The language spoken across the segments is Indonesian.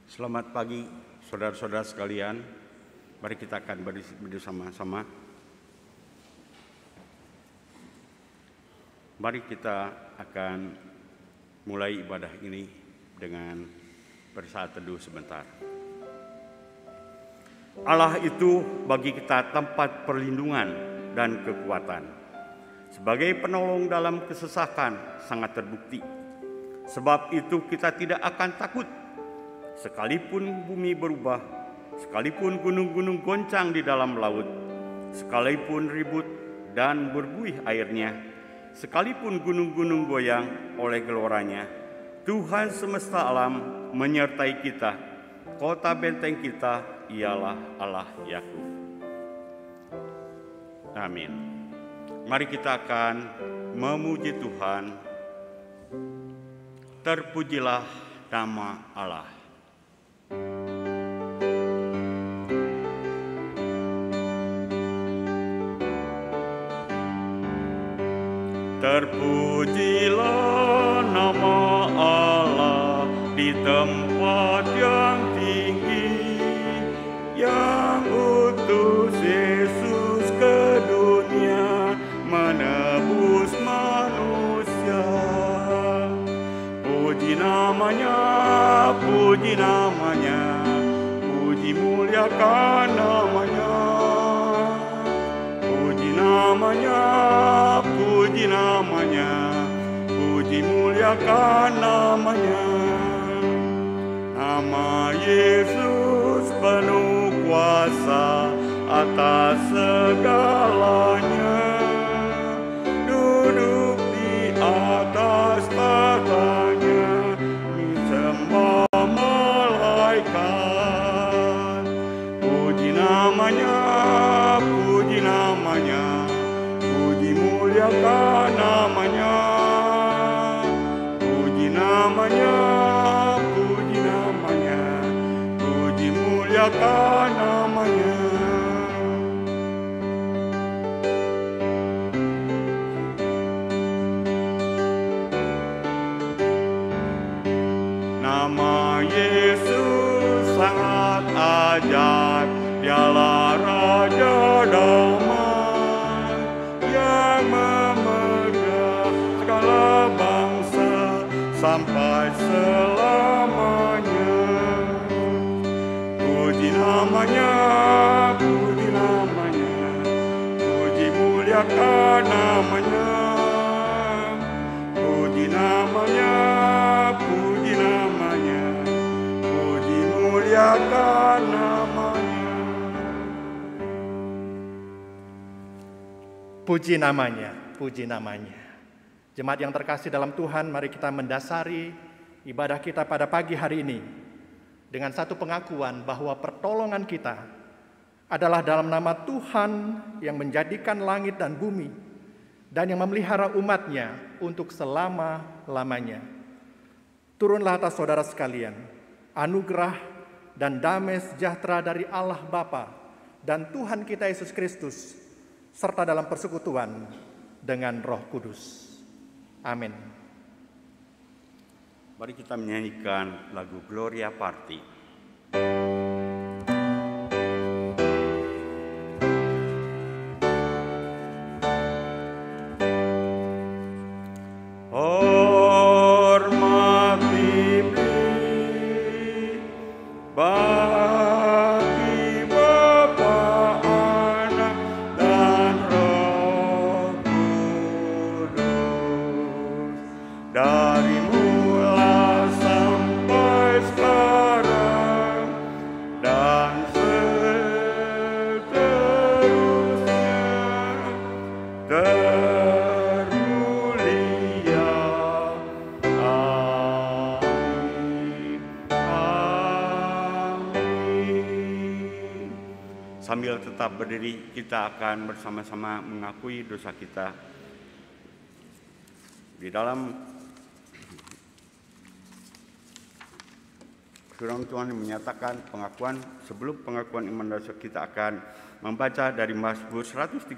Selamat pagi saudara-saudara sekalian. Mari kita akan bersama-sama. Mari kita akan mulai ibadah ini dengan bersaat teduh sebentar. Allah itu bagi kita tempat perlindungan dan kekuatan. Sebagai penolong dalam kesesakan sangat terbukti. Sebab itu kita tidak akan takut. Sekalipun bumi berubah, sekalipun gunung-gunung goncang di dalam laut, sekalipun ribut dan berbuih airnya, sekalipun gunung-gunung goyang oleh geloranya, Tuhan semesta alam menyertai kita. Kota benteng kita ialah Allah Yakub. Amin. Mari kita akan memuji Tuhan. Terpujilah nama Allah. Terpujilah nama Allah di tempat yang tinggi, yang utus Yesus ke dunia menebus manusia. Puji namanya, puji namanya, puji muliakan namanya. Puji namanya, puji namanya, puji muliakan namanya. Nama Yesus penuh kuasa atas segalanya. Duduk di atas tahtanya, disembah malaikat. Puji namanya, puji namanya, puji muliakan namanya. Puji namanya, puji namanya, puji muliakan namanya. Nama Yesus sangat ajaib, dialah Raja damai yang memelihara segala bangsa sampai selamanya. Puji namanya, puji namanya, puji muliakan namanya. Puji namanya, puji namanya, puji muliakan namanya. Puji namanya, puji namanya. Jemaat yang terkasih dalam Tuhan, mari kita mendasari ibadah kita pada pagi hari ini dengan satu pengakuan bahwa pertolongan kita adalah dalam nama Tuhan yang menjadikan langit dan bumi dan yang memelihara umatnya untuk selama-lamanya. Turunlah atas saudara sekalian anugerah dan damai sejahtera dari Allah Bapa dan Tuhan kita Yesus Kristus, serta dalam persekutuan dengan Roh Kudus. Amin. Mari kita menyanyikan lagu Gloria Party. Dari mula sampai sekarang dan seterusnya, termulia. Amin. Amin. Sambil tetap berdiri, kita akan bersama-sama mengakui dosa kita. Di dalam firman Tuhan yang menyatakan pengakuan, sebelum pengakuan iman dosa kita akan membaca dari Mazmur 139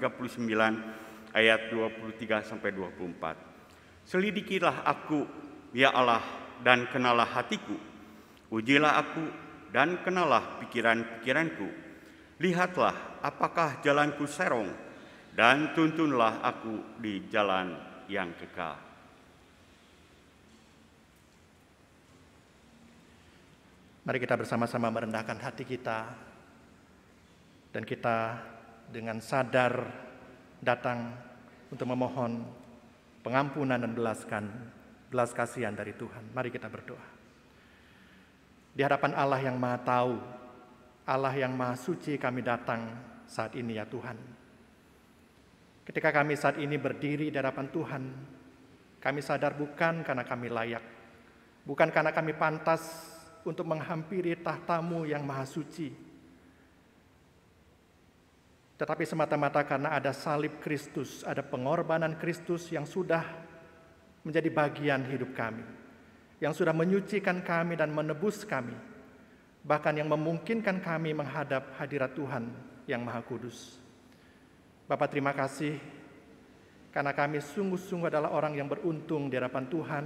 ayat 23 sampai 24. Selidikilah aku, ya Allah, dan kenalah hatiku. Ujilah aku dan kenalah pikiran-pikiranku. Lihatlah apakah jalanku serong, dan tuntunlah aku di jalan yang kekal. Mari kita bersama-sama merendahkan hati kita, dan kita dengan sadar datang untuk memohon pengampunan dan belas kasihan dari Tuhan. Mari kita berdoa. Di hadapan Allah yang Maha Tahu, Allah yang Maha Suci, kami datang saat ini ya Tuhan. Ketika kami saat ini berdiri di hadapan Tuhan, kami sadar bukan karena kami layak, bukan karena kami pantas untuk menghampiri tahta-Mu yang Maha Suci, tetapi semata-mata karena ada salib Kristus, ada pengorbanan Kristus yang sudah menjadi bagian hidup kami, yang sudah menyucikan kami dan menebus kami, bahkan yang memungkinkan kami menghadap hadirat Tuhan yang Maha Kudus. Bapa, terima kasih karena kami sungguh-sungguh adalah orang yang beruntung di hadapan Tuhan,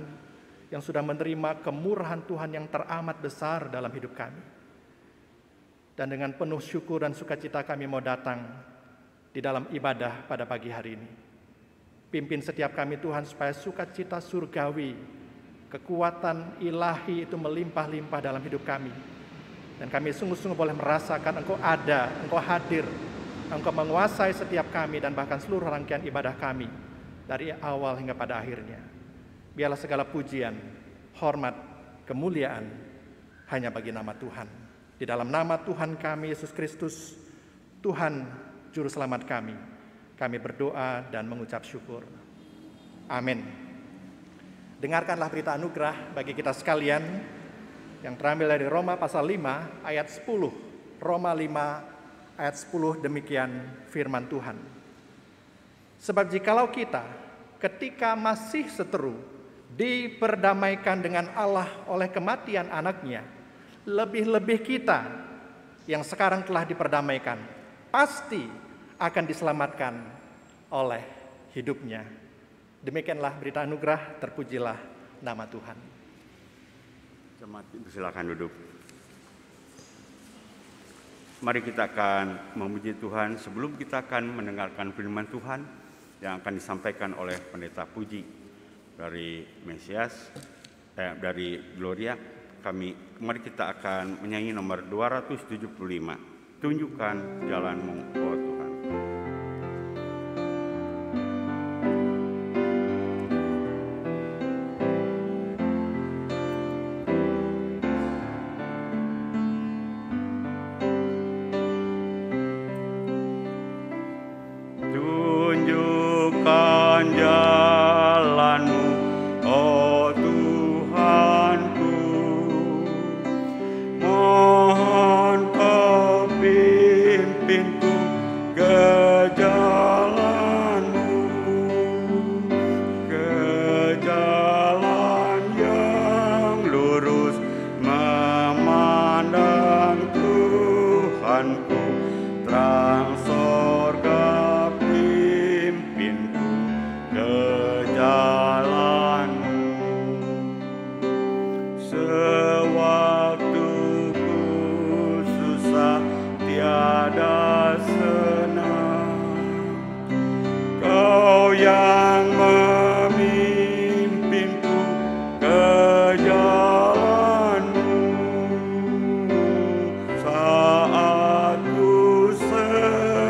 yang sudah menerima kemurahan Tuhan yang teramat besar dalam hidup kami. Dan dengan penuh syukur dan sukacita kami mau datang di dalam ibadah pada pagi hari ini. Pimpin setiap kami Tuhan supaya sukacita surgawi, kekuatan ilahi itu melimpah-limpah dalam hidup kami. Dan kami sungguh-sungguh boleh merasakan Engkau ada, Engkau hadir, Engkau menguasai setiap kami dan bahkan seluruh rangkaian ibadah kami dari awal hingga pada akhirnya. Biarlah segala pujian, hormat, kemuliaan hanya bagi nama Tuhan. Di dalam nama Tuhan kami Yesus Kristus, Tuhan Juru Selamat kami berdoa dan mengucap syukur. Amin. Dengarkanlah berita anugerah bagi kita sekalian yang terambil dari Roma pasal 5 ayat 10. Roma 5 ayat 10, demikian firman Tuhan. Sebab jikalau kita ketika masih seteru diperdamaikan dengan Allah oleh kematian anaknya, lebih-lebih kita yang sekarang telah diperdamaikan pasti akan diselamatkan oleh hidupnya. Demikianlah berita anugerah, terpujilah nama Tuhan. Jemaat, silakan duduk. Mari kita akan memuji Tuhan sebelum kita akan mendengarkan firman Tuhan yang akan disampaikan oleh Pendeta Puji dari Mesias, dari Gloria. Mari kita akan menyanyi nomor 275. Tunjukkan jalan-Mu, oh Tuhan. Tunjukkan jalan-Mu, oh Tuhanku. Mohon Kau pimpinku ke jalan-Mu, ke jalan yang lurus, memandang Tuhanku, terang sorga pimpinku ke jalan-Mu. Sewaktu ku susah tiada senang, Kau yang memimpinku ke jalan-Mu. Saat ku sedih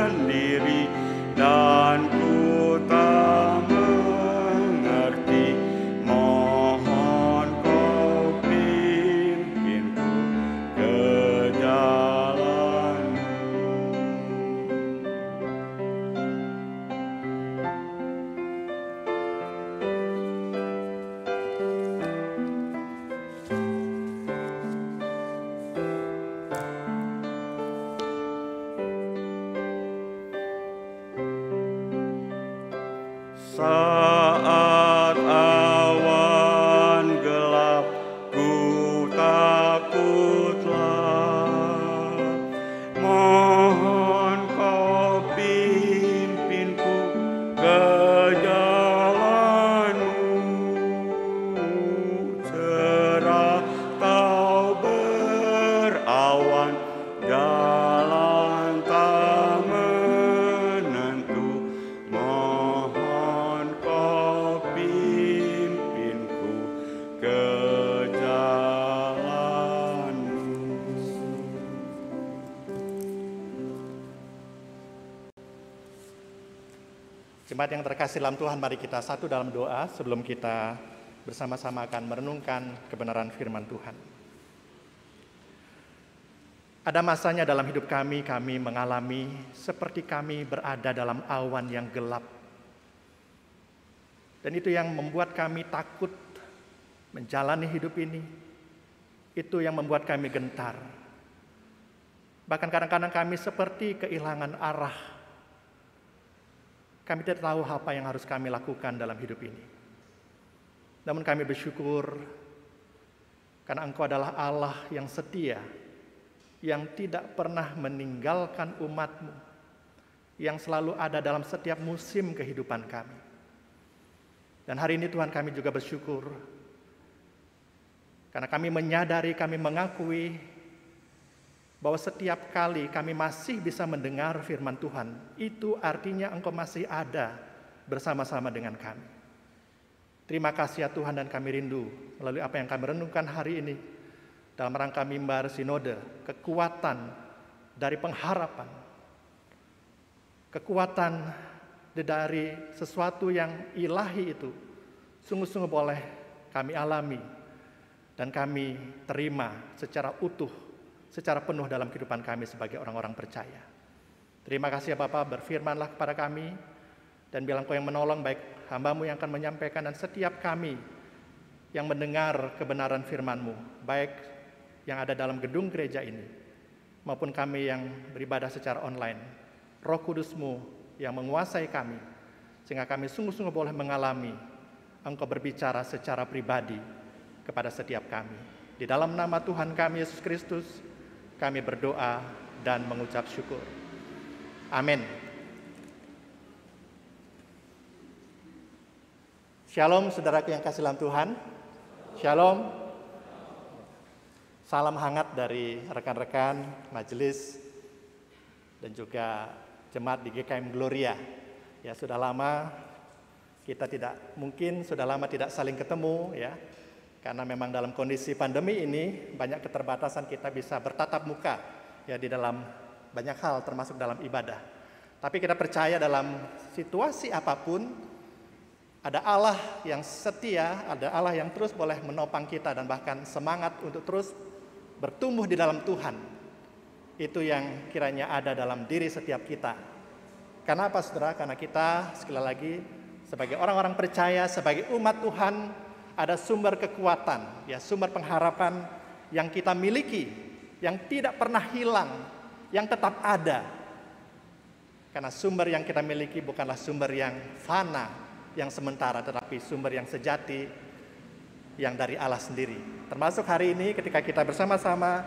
Jemaat yang terkasih dalam Tuhan, mari kita satu dalam doa sebelum kita bersama-sama akan merenungkan kebenaran firman Tuhan. Ada masanya dalam hidup kami mengalami seperti kami berada dalam awan yang gelap. Dan itu yang membuat kami takut menjalani hidup ini. Itu yang membuat kami gentar. Bahkan kadang-kadang kami seperti kehilangan arah. Kami tidak tahu apa yang harus kami lakukan dalam hidup ini. Namun kami bersyukur karena Engkau adalah Allah yang setia, yang tidak pernah meninggalkan umat-Mu, yang selalu ada dalam setiap musim kehidupan kami. Dan hari ini Tuhan, kami juga bersyukur karena kami menyadari, kami mengakui bahwa setiap kali kami masih bisa mendengar firman Tuhan, itu artinya Engkau masih ada bersama-sama dengan kami. Terima kasih ya Tuhan, dan kami rindu melalui apa yang kami renungkan hari ini dalam rangka mimbar sinode, kekuatan dari pengharapan, kekuatan dari sesuatu yang ilahi itu sungguh-sungguh boleh kami alami dan kami terima secara utuh, secara penuh dalam kehidupan kami sebagai orang-orang percaya. Terima kasih ya Bapak, berfirmanlah kepada kami dan bilang Kau yang menolong, baik hamba-Mu yang akan menyampaikan dan setiap kami yang mendengar kebenaran firman-Mu, baik yang ada dalam gedung gereja ini maupun kami yang beribadah secara online. Roh Kudus-Mu yang menguasai kami, sehingga kami sungguh-sungguh boleh mengalami Engkau berbicara secara pribadi kepada setiap kami. Di dalam nama Tuhan kami Yesus Kristus, kami berdoa dan mengucap syukur. Amin. Shalom saudaraku yang kasih dalam Tuhan. Shalom. Salam hangat dari rekan-rekan majelis dan juga jemaat di GKM Gloria. Ya, sudah lama kita sudah lama tidak saling ketemu ya. Karena memang dalam kondisi pandemi ini banyak keterbatasan kita bisa bertatap muka ya di dalam banyak hal termasuk dalam ibadah. Tapi kita percaya dalam situasi apapun ada Allah yang setia, ada Allah yang terus boleh menopang kita dan bahkan semangat untuk terus bertumbuh di dalam Tuhan. Itu yang kiranya ada dalam diri setiap kita. Karena apa saudara? Karena kita sekali lagi sebagai orang-orang percaya, sebagai umat Tuhan, ada sumber kekuatan, ya sumber pengharapan yang kita miliki, yang tidak pernah hilang, yang tetap ada. Karena sumber yang kita miliki bukanlah sumber yang fana, yang sementara, tetapi sumber yang sejati, yang dari Allah sendiri. Termasuk hari ini ketika kita bersama-sama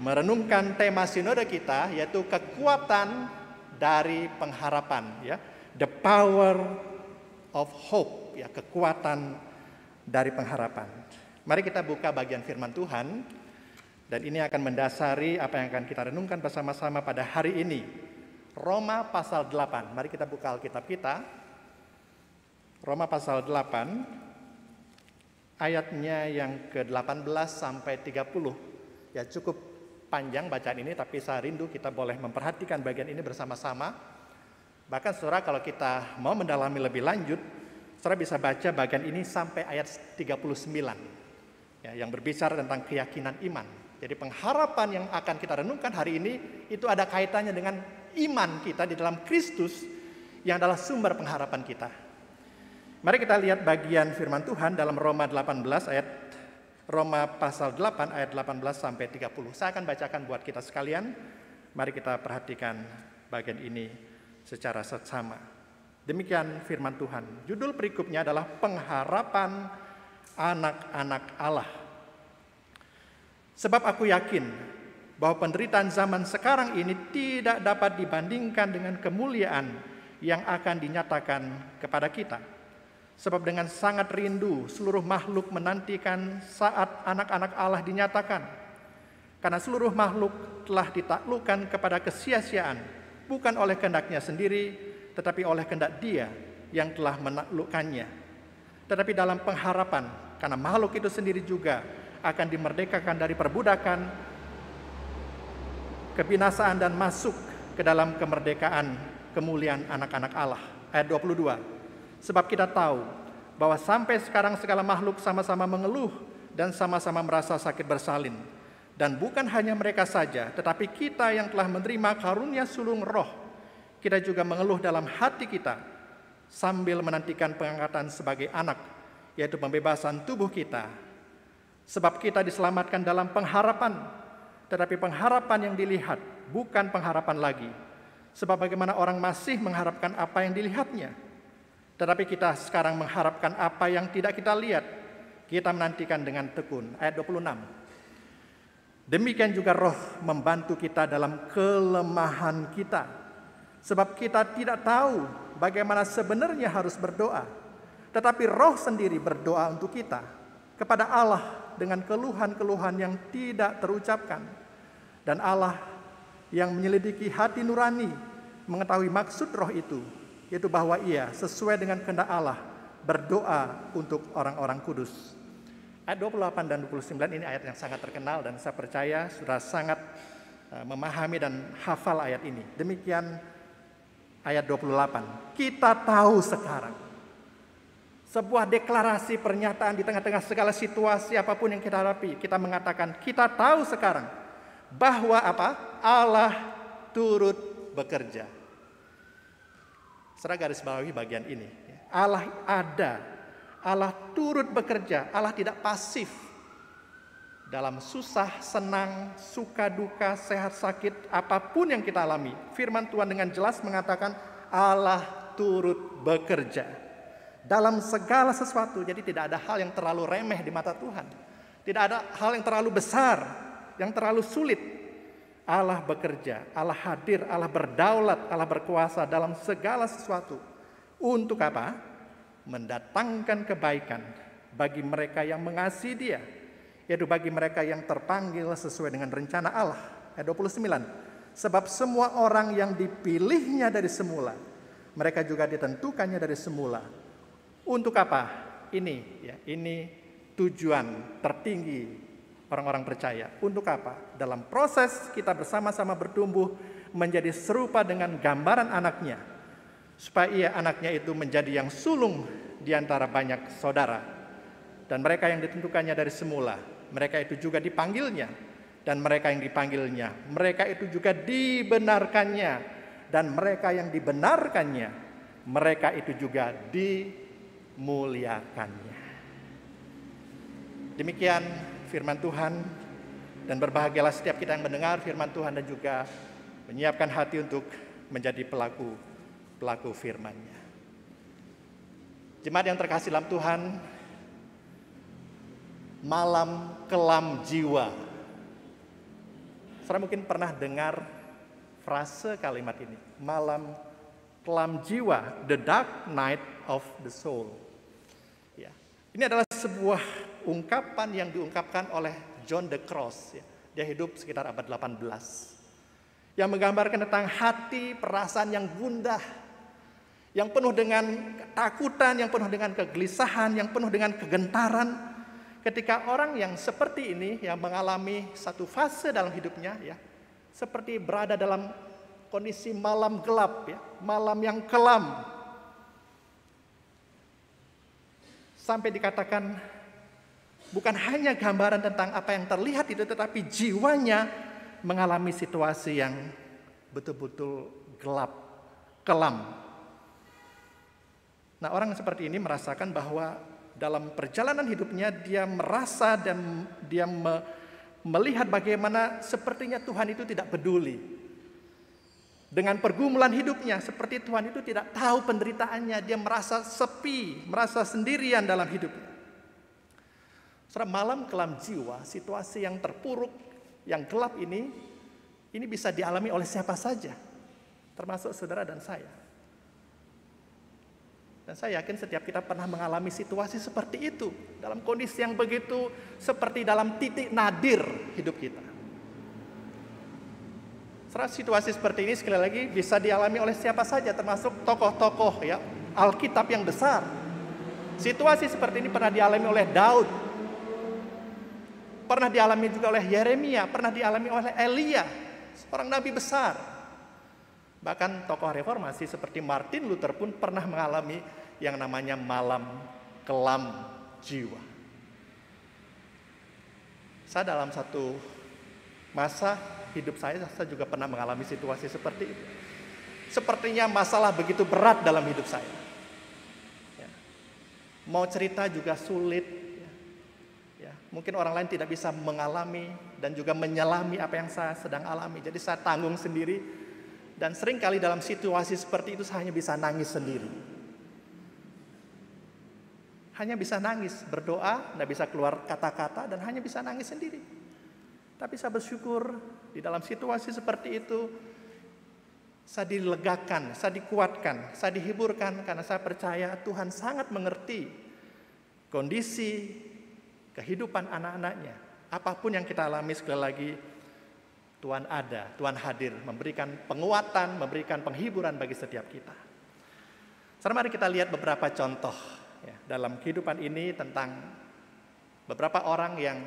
merenungkan tema sinode kita, yaitu kekuatan dari pengharapan, ya, the power of hope, ya, kekuatan dari pengharapan. Mari kita buka bagian firman Tuhan, dan ini akan mendasari apa yang akan kita renungkan bersama-sama pada hari ini. Roma pasal 8. Mari kita buka Alkitab kita. Roma pasal 8, ayatnya yang ke-18 sampai 30. Ya, cukup panjang bacaan ini, tapi saya rindu kita boleh memperhatikan bagian ini bersama-sama. Bahkan saudara, kalau kita mau mendalami lebih lanjut, saudara bisa baca bagian ini sampai ayat 39 ya, yang berbicara tentang keyakinan iman. Jadi pengharapan yang akan kita renungkan hari ini itu ada kaitannya dengan iman kita di dalam Kristus yang adalah sumber pengharapan kita. Mari kita lihat bagian firman Tuhan dalam Roma 18 Roma pasal 8 ayat 18 sampai 30. Saya akan bacakan buat kita sekalian. Mari kita perhatikan bagian ini secara seksama. Demikian firman Tuhan. Judul perikopnya adalah pengharapan anak-anak Allah. Sebab aku yakin bahwa penderitaan zaman sekarang ini tidak dapat dibandingkan dengan kemuliaan yang akan dinyatakan kepada kita. Sebab dengan sangat rindu seluruh makhluk menantikan saat anak-anak Allah dinyatakan. Karena seluruh makhluk telah ditaklukkan kepada kesia-siaan, bukan oleh kehendaknya sendiri, tetapi oleh kehendak Dia yang telah menaklukkannya. Tetapi dalam pengharapan, karena makhluk itu sendiri juga akan dimerdekakan dari perbudakan, kebinasaan dan masuk ke dalam kemerdekaan kemuliaan anak-anak Allah. ayat 22. Sebab kita tahu bahwa sampai sekarang segala makhluk sama-sama mengeluh dan sama-sama merasa sakit bersalin. Dan bukan hanya mereka saja, tetapi kita yang telah menerima karunia sulung roh, kita juga mengeluh dalam hati kita sambil menantikan pengangkatan sebagai anak, yaitu pembebasan tubuh kita. Sebab kita diselamatkan dalam pengharapan, tetapi pengharapan yang dilihat bukan pengharapan lagi. Sebab bagaimana orang masih mengharapkan apa yang dilihatnya, tetapi kita sekarang mengharapkan apa yang tidak kita lihat. Kita menantikan dengan tekun. Ayat 26. Demikian juga roh membantu kita dalam kelemahan kita. Sebab kita tidak tahu bagaimana sebenarnya harus berdoa. Tetapi roh sendiri berdoa untuk kita kepada Allah dengan keluhan-keluhan yang tidak terucapkan. Dan Allah yang menyelidiki hati nurani mengetahui maksud roh itu, yaitu bahwa ia sesuai dengan kehendak Allah berdoa untuk orang-orang kudus. Ayat 28 dan 29 ini ayat yang sangat terkenal dan saya percaya sudah sangat memahami dan hafal ayat ini. Demikian ayat 28. Kita tahu sekarang. Sebuah deklarasi pernyataan di tengah-tengah segala situasi apapun yang kita hadapi. Kita mengatakan kita tahu sekarang bahwa apa? Allah turut bekerja. Saya garis bawahi bagian ini. Allah ada. Allah turut bekerja, Allah tidak pasif. Dalam susah, senang, suka, duka, sehat, sakit, apapun yang kita alami, firman Tuhan dengan jelas mengatakan Allah turut bekerja. Dalam segala sesuatu, jadi tidak ada hal yang terlalu remeh di mata Tuhan. Tidak ada hal yang terlalu besar, yang terlalu sulit. Allah bekerja, Allah hadir, Allah berdaulat, Allah berkuasa dalam segala sesuatu. Untuk apa? Mendatangkan kebaikan bagi mereka yang mengasihi Dia, yaitu bagi mereka yang terpanggil sesuai dengan rencana Allah. Ayat 29. Sebab semua orang yang dipilihnya dari semula, mereka juga ditentukannya dari semula. Untuk apa? Ini tujuan tertinggi orang-orang percaya. Untuk apa? Dalam proses kita bersama-sama bertumbuh menjadi serupa dengan gambaran anaknya, supaya anaknya itu menjadi yang sulung di antara banyak saudara. Dan mereka yang ditentukannya dari semula, mereka itu juga dipanggilnya. Dan mereka yang dipanggilnya, mereka itu juga dibenarkannya. Dan mereka yang dibenarkannya, mereka itu juga dimuliakannya. Demikian firman Tuhan. Dan berbahagialah setiap kita yang mendengar firman Tuhan dan juga menyiapkan hati untuk menjadi pelaku firman-Nya. Jemaat yang terkasih dalam Tuhan, malam kelam jiwa. Saudara mungkin pernah dengar frase kalimat ini, malam kelam jiwa, the dark night of the soul. Ya. Ini adalah sebuah ungkapan yang diungkapkan oleh John the Cross. Ya. Dia hidup sekitar abad 18. Yang menggambarkan tentang hati, perasaan yang gundah, yang penuh dengan ketakutan, yang penuh dengan kegelisahan, yang penuh dengan kegentaran. Ketika orang yang seperti ini, yang mengalami satu fase dalam hidupnya, ya, seperti berada dalam kondisi malam gelap, ya, malam yang kelam. Sampai dikatakan, bukan hanya gambaran tentang apa yang terlihat itu, tetapi jiwanya mengalami situasi yang betul-betul gelap, kelam. Nah, orang seperti ini merasakan bahwa dalam perjalanan hidupnya dia merasa dan dia melihat bagaimana sepertinya Tuhan itu tidak peduli. Dengan pergumulan hidupnya, seperti Tuhan itu tidak tahu penderitaannya, dia merasa sepi, merasa sendirian dalam hidupnya. Saudara, malam kelam jiwa, situasi yang terpuruk, yang gelap ini bisa dialami oleh siapa saja, termasuk saudara dan saya. Dan saya yakin setiap kita pernah mengalami situasi seperti itu, dalam kondisi yang begitu, seperti dalam titik nadir hidup kita. Situasi seperti ini sekali lagi bisa dialami oleh siapa saja, termasuk tokoh-tokoh ya Alkitab yang besar. Situasi seperti ini pernah dialami oleh Daud, pernah dialami juga oleh Yeremia, pernah dialami oleh Elia, seorang nabi besar. Bahkan tokoh reformasi seperti Martin Luther pun pernah mengalami yang namanya malam kelam jiwa. Saya dalam satu masa hidup saya juga pernah mengalami situasi seperti itu. Sepertinya masalah begitu berat dalam hidup saya. Ya. Mau cerita juga sulit. Ya. Mungkin orang lain tidak bisa mengalami dan juga menyelami apa yang saya sedang alami. Jadi saya tanggung sendiri dan seringkali dalam situasi seperti itu saya hanya bisa nangis sendiri. Hanya bisa nangis, berdoa, tidak bisa keluar kata-kata dan hanya bisa nangis sendiri. Tapi saya bersyukur di dalam situasi seperti itu saya dilegakan, saya dikuatkan, saya dihiburkan karena saya percaya Tuhan sangat mengerti kondisi kehidupan anak-anaknya. Apapun yang kita alami sekali lagi Tuhan ada, Tuhan hadir, memberikan penguatan, memberikan penghiburan bagi setiap kita. Sekarang mari kita lihat beberapa contoh ya, dalam kehidupan ini tentang beberapa orang yang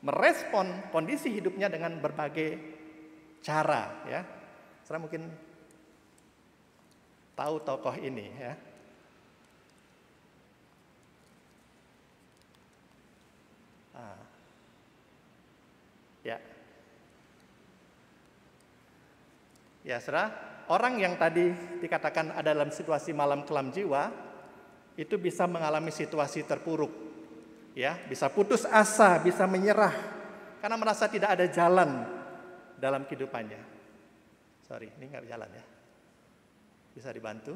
merespon kondisi hidupnya dengan berbagai cara ya. Saya mungkin tahu tokoh ini ya. Ya. Ya, saudara, orang yang tadi dikatakan ada dalam situasi malam kelam jiwa itu bisa mengalami situasi terpuruk. Ya, bisa putus asa, bisa menyerah karena merasa tidak ada jalan dalam kehidupannya. Sorry, ini nggak jalan ya. Bisa dibantu?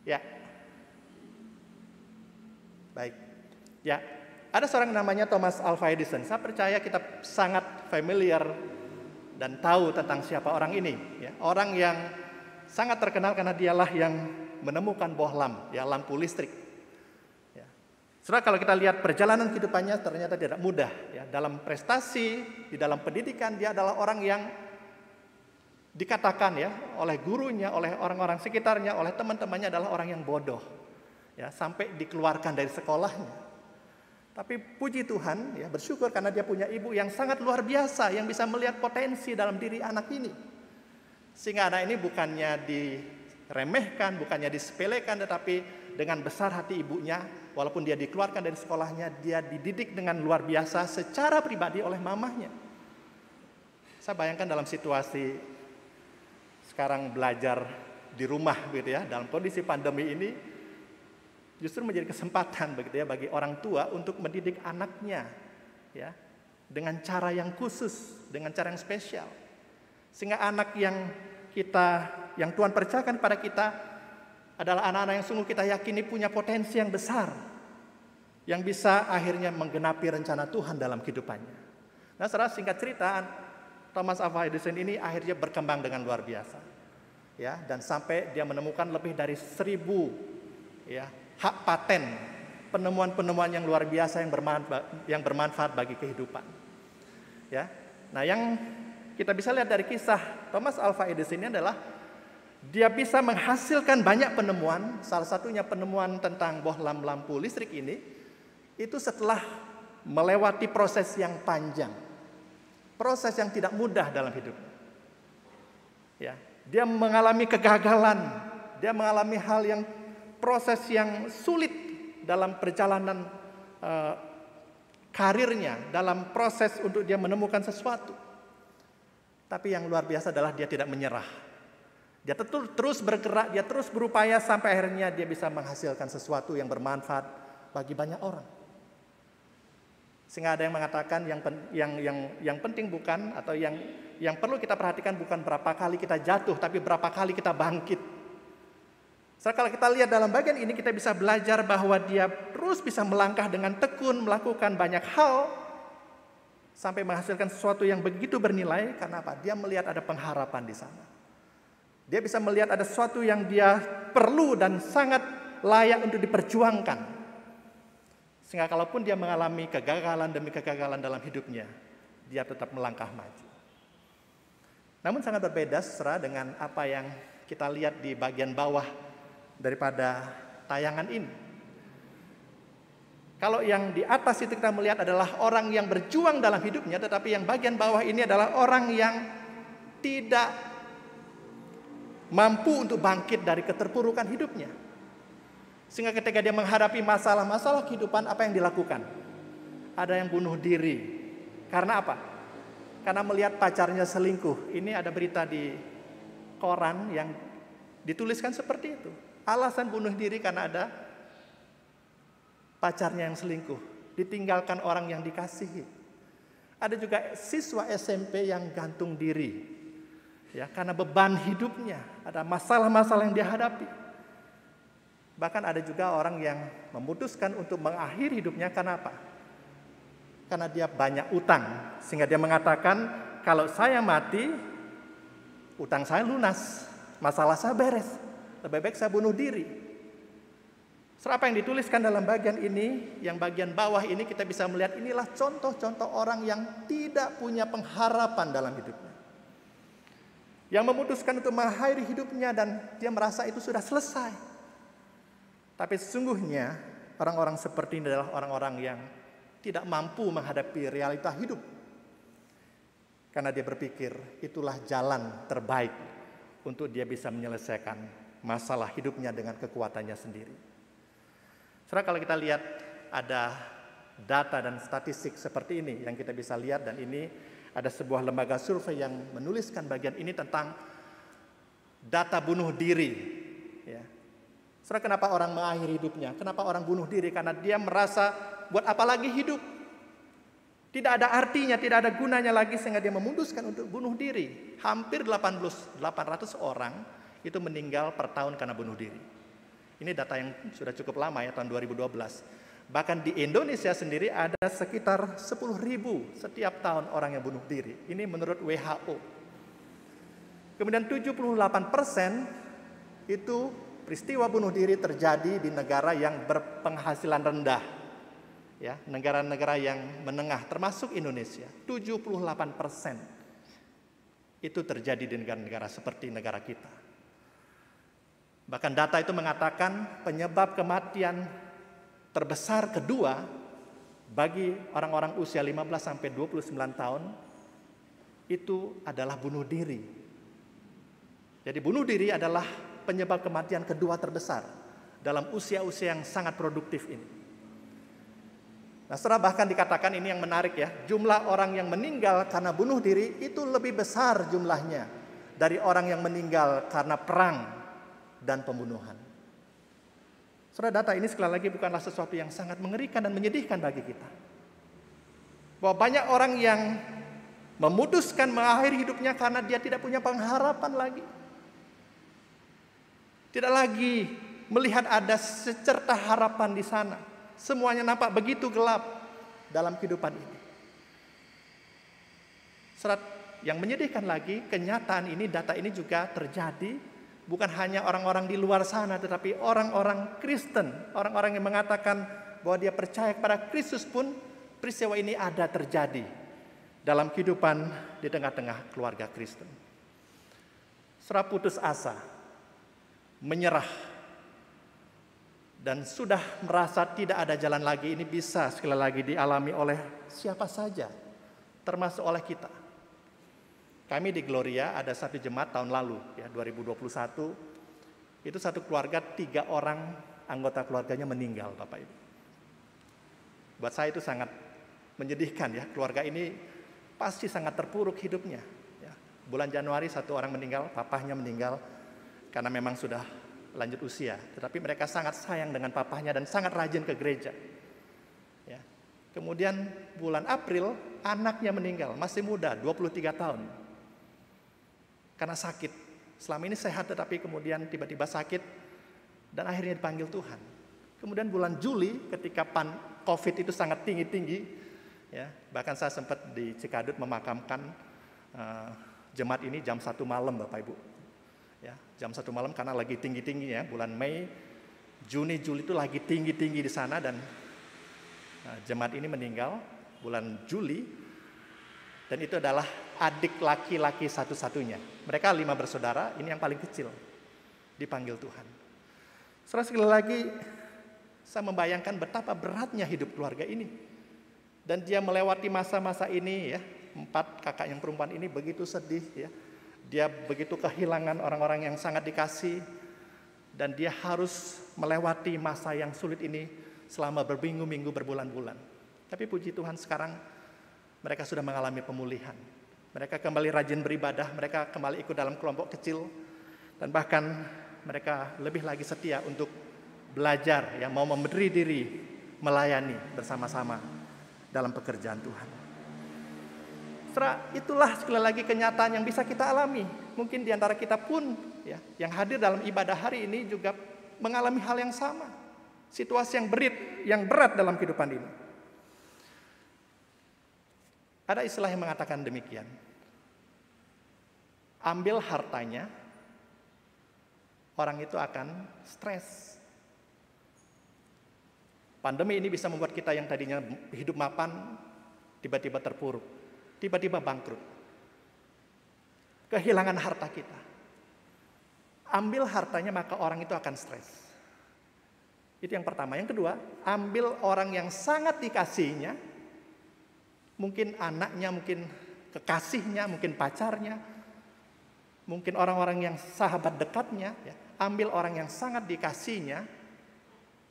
Ya. Baik. Ya, ada seorang namanya Thomas Alva Edison. Saya percaya kita sangat familiar dan tahu tentang siapa orang ini. Ya, orang yang sangat terkenal karena dialah yang menemukan bohlam, ya lampu listrik. Saudara, kalau kita lihat perjalanan kehidupannya ternyata tidak mudah. Ya. Dalam prestasi, di dalam pendidikan, dia adalah orang yang dikatakan ya oleh gurunya, oleh orang-orang sekitarnya, oleh teman-temannya adalah orang yang bodoh. Ya, sampai dikeluarkan dari sekolahnya. Tapi puji Tuhan, ya bersyukur karena dia punya ibu yang sangat luar biasa, yang bisa melihat potensi dalam diri anak ini. Sehingga anak ini bukannya diremehkan, bukannya disepelekan, tetapi dengan besar hati ibunya, walaupun dia dikeluarkan dari sekolahnya, dia dididik dengan luar biasa secara pribadi oleh mamahnya. Saya bayangkan dalam situasi sekarang belajar di rumah gitu ya, dalam kondisi pandemi ini, justru menjadi kesempatan begitu ya bagi orang tua untuk mendidik anaknya ya dengan cara yang khusus, dengan cara yang spesial. Sehingga anak yang Tuhan percayakan pada kita adalah anak-anak yang sungguh kita yakini punya potensi yang besar yang bisa akhirnya menggenapi rencana Tuhan dalam kehidupannya. Nah, secara singkat cerita, Thomas Alva Edison ini akhirnya berkembang dengan luar biasa, ya, dan sampai dia menemukan lebih dari 1000 ya hak paten, penemuan-penemuan yang luar biasa yang bermanfaat bagi kehidupan. Ya, nah yang kita bisa lihat dari kisah Thomas Alva Edison ini adalah dia bisa menghasilkan banyak penemuan, salah satunya penemuan tentang bohlam lampu listrik ini, itu setelah melewati proses yang panjang, proses yang tidak mudah dalam hidupnya. Ya, dia mengalami kegagalan, dia mengalami hal yang proses yang sulit dalam perjalanan karirnya, dalam proses untuk dia menemukan sesuatu. Tapi yang luar biasa adalah dia tidak menyerah. Dia terus bergerak, dia terus berupaya sampai akhirnya dia bisa menghasilkan sesuatu yang bermanfaat bagi banyak orang. Sehingga ada yang mengatakan yang penting bukan, atau yang perlu kita perhatikan bukan berapa kali kita jatuh, tapi berapa kali kita bangkit. So, kalau kita lihat dalam bagian ini kita bisa belajar bahwa dia terus bisa melangkah dengan tekun, melakukan banyak hal sampai menghasilkan sesuatu yang begitu bernilai. Karena apa? Dia melihat ada pengharapan di sana. Dia bisa melihat ada sesuatu yang dia perlu dan sangat layak untuk diperjuangkan. Sehingga kalaupun dia mengalami kegagalan demi kegagalan dalam hidupnya, dia tetap melangkah maju. Namun sangat berbeda saudara dengan apa yang kita lihat di bagian bawah daripada tayangan ini. Kalau yang di atas itu kita melihat adalah orang yang berjuang dalam hidupnya, tetapi yang bagian bawah ini adalah orang yang tidak mampu untuk bangkit dari keterpurukan hidupnya. Sehingga ketika dia menghadapi masalah-masalah kehidupan, apa yang dilakukan? Ada yang bunuh diri. Karena apa? Karena melihat pacarnya selingkuh. Ini ada berita di koran yang dituliskan seperti itu. Alasan bunuh diri karena ada pacarnya yang selingkuh, ditinggalkan orang yang dikasihi. Ada juga siswa SMP yang gantung diri, ya, karena beban hidupnya, ada masalah-masalah yang dia hadapi. Bahkan ada juga orang yang memutuskan untuk mengakhiri hidupnya karena apa? Karena dia banyak utang, sehingga dia mengatakan, kalau saya mati, utang saya lunas, masalah saya beres, lebih baik saya bunuh diri. Apa yang dituliskan dalam bagian ini, yang bagian bawah ini kita bisa melihat inilah contoh-contoh orang yang tidak punya pengharapan dalam hidupnya. Yang memutuskan untuk mengakhiri hidupnya dan dia merasa itu sudah selesai. Tapi sesungguhnya orang-orang seperti ini adalah orang-orang yang tidak mampu menghadapi realita hidup. Karena dia berpikir itulah jalan terbaik untuk dia bisa menyelesaikan masalah hidupnya dengan kekuatannya sendiri. Saudara, kalau kita lihat ada data dan statistik seperti ini yang kita bisa lihat, dan ini ada sebuah lembaga survei yang menuliskan bagian ini tentang data bunuh diri. Ya. Saudara, kenapa orang mengakhiri hidupnya? Kenapa orang bunuh diri? Karena dia merasa buat apa lagi hidup? Tidak ada artinya, tidak ada gunanya lagi, sehingga dia memutuskan untuk bunuh diri. Hampir 800 orang itu meninggal per tahun karena bunuh diri. Ini data yang sudah cukup lama ya, tahun 2012. Bahkan di Indonesia sendiri ada sekitar 10.000 setiap tahun orang yang bunuh diri. Ini menurut WHO. Kemudian 78% itu peristiwa bunuh diri terjadi di negara yang berpenghasilan rendah. Ya, negara-negara yang menengah termasuk Indonesia. 78% itu terjadi di negara-negara seperti negara kita. Bahkan data itu mengatakan penyebab kematian terbesar kedua bagi orang-orang usia 15 sampai 29 tahun itu adalah bunuh diri. Jadi bunuh diri adalah penyebab kematian kedua terbesar dalam usia-usia yang sangat produktif ini. Nah, setelah bahkan dikatakan ini yang menarik ya, jumlah orang yang meninggal karena bunuh diri itu lebih besar jumlahnya dari orang yang meninggal karena perang dan pembunuhan. Saudara, data ini sekali lagi bukanlah sesuatu yang sangat mengerikan dan menyedihkan bagi kita. Bahwa banyak orang yang memutuskan mengakhiri hidupnya karena dia tidak punya pengharapan lagi. Tidak lagi melihat ada secerca harapan di sana. Semuanya nampak begitu gelap dalam kehidupan ini. Saudara, yang menyedihkan lagi, kenyataan ini, data ini juga terjadi bukan hanya orang-orang di luar sana, tetapi orang-orang Kristen, orang-orang yang mengatakan bahwa dia percaya kepada Kristus pun, peristiwa ini ada terjadi dalam kehidupan di tengah-tengah keluarga Kristen. Setelah putus asa, menyerah, dan sudah merasa tidak ada jalan lagi, ini bisa sekali lagi dialami oleh siapa saja, termasuk oleh kita. Kami di Gloria ada satu jemaat tahun lalu, ya 2021, itu satu keluarga 3 orang anggota keluarganya meninggal, Bapak Ibu. Buat saya itu sangat menyedihkan ya, keluarga ini pasti sangat terpuruk hidupnya. Ya. Bulan Januari 1 orang meninggal, papahnya meninggal karena memang sudah lanjut usia. Tetapi mereka sangat sayang dengan papahnya dan sangat rajin ke gereja. Ya. Kemudian bulan April anaknya meninggal, masih muda, 23 tahun. Karena sakit, selama ini sehat tetapi kemudian tiba-tiba sakit dan akhirnya dipanggil Tuhan. Kemudian bulan Juli ketika COVID itu sangat tinggi-tinggi, ya, bahkan saya sempat di Cikadut memakamkan jemaat ini jam 1 malam Bapak Ibu. Ya, jam 1 malam karena lagi tinggi-tinggi ya, bulan Mei, Juni, Juli itu lagi tinggi-tinggi di sana dan jemaat ini meninggal bulan Juli dan itu adalah adik laki-laki satu-satunya. Mereka 5 bersaudara, ini yang paling kecil, dipanggil Tuhan. Sekali lagi, Saya membayangkan betapa beratnya hidup keluarga ini. Dan dia melewati masa-masa ini ya, 4 kakak yang perempuan ini begitu sedih ya. Dia begitu kehilangan orang-orang yang sangat dikasih. Dan dia harus melewati masa yang sulit ini selama berminggu-minggu, berbulan-bulan. Tapi puji Tuhan sekarang mereka sudah mengalami pemulihan. Mereka kembali rajin beribadah, mereka kembali ikut dalam kelompok kecil. Dan bahkan mereka lebih lagi setia untuk belajar, yang mau memberi diri, melayani bersama-sama dalam pekerjaan Tuhan. Itulah sekali lagi kenyataan yang bisa kita alami. Mungkin di antara kita pun ya, yang hadir dalam ibadah hari ini juga mengalami hal yang sama. Situasi yang berat dalam kehidupan ini. Ada istilah yang mengatakan demikian. Ambil hartanya, orang itu akan stres. Pandemi ini bisa membuat kita yang tadinya hidup mapan, tiba-tiba terpuruk, tiba-tiba bangkrut. Kehilangan harta kita. Ambil hartanya maka orang itu akan stres. Itu yang pertama. Yang kedua, ambil orang yang sangat dikasihinya, mungkin anaknya, mungkin kekasihnya, mungkin pacarnya, mungkin orang-orang yang sahabat dekatnya, ya. Ambil orang yang sangat dikasihinya,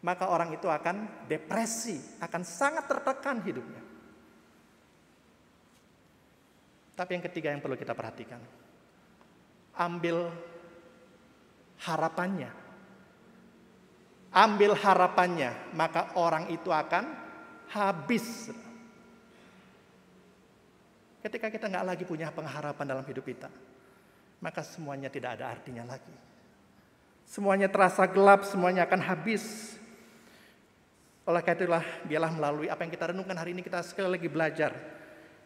maka orang itu akan depresi, akan sangat tertekan hidupnya. Tapi yang ketiga yang perlu kita perhatikan, ambil harapannya. Ambil harapannya, maka orang itu akan habis. Ketika kita nggak lagi punya pengharapan dalam hidup kita, maka semuanya tidak ada artinya lagi. Semuanya terasa gelap, semuanya akan habis. Oleh karena itulah, biarlah melalui apa yang kita renungkan hari ini, kita sekali lagi belajar.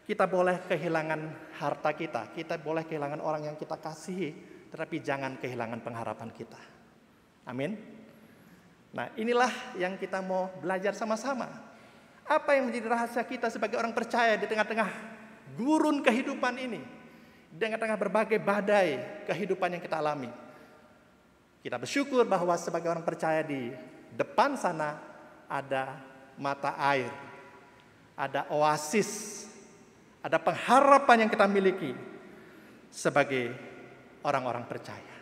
Kita boleh kehilangan harta kita, kita boleh kehilangan orang yang kita kasihi, tetapi jangan kehilangan pengharapan kita. Amin. Nah, inilah yang kita mau belajar sama-sama. Apa yang menjadi rahasia kita sebagai orang percaya di tengah-tengah gurun kehidupan ini, di tengah-tengah berbagai badai kehidupan yang kita alami. Kita bersyukur bahwa sebagai orang percaya di depan sana ada mata air, ada oasis, ada pengharapan yang kita miliki sebagai orang-orang percaya.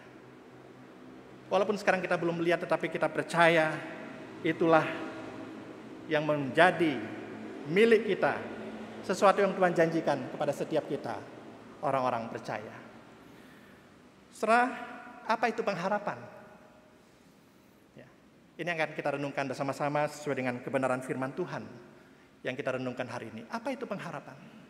Walaupun sekarang kita belum melihat, tetapi kita percaya itulah yang menjadi milik kita, sesuatu yang Tuhan janjikan kepada setiap kita, orang-orang percaya. Saudara, apa itu pengharapan? Ya, ini yang akan kita renungkan bersama-sama sesuai dengan kebenaran firman Tuhan yang kita renungkan hari ini. Apa itu pengharapan?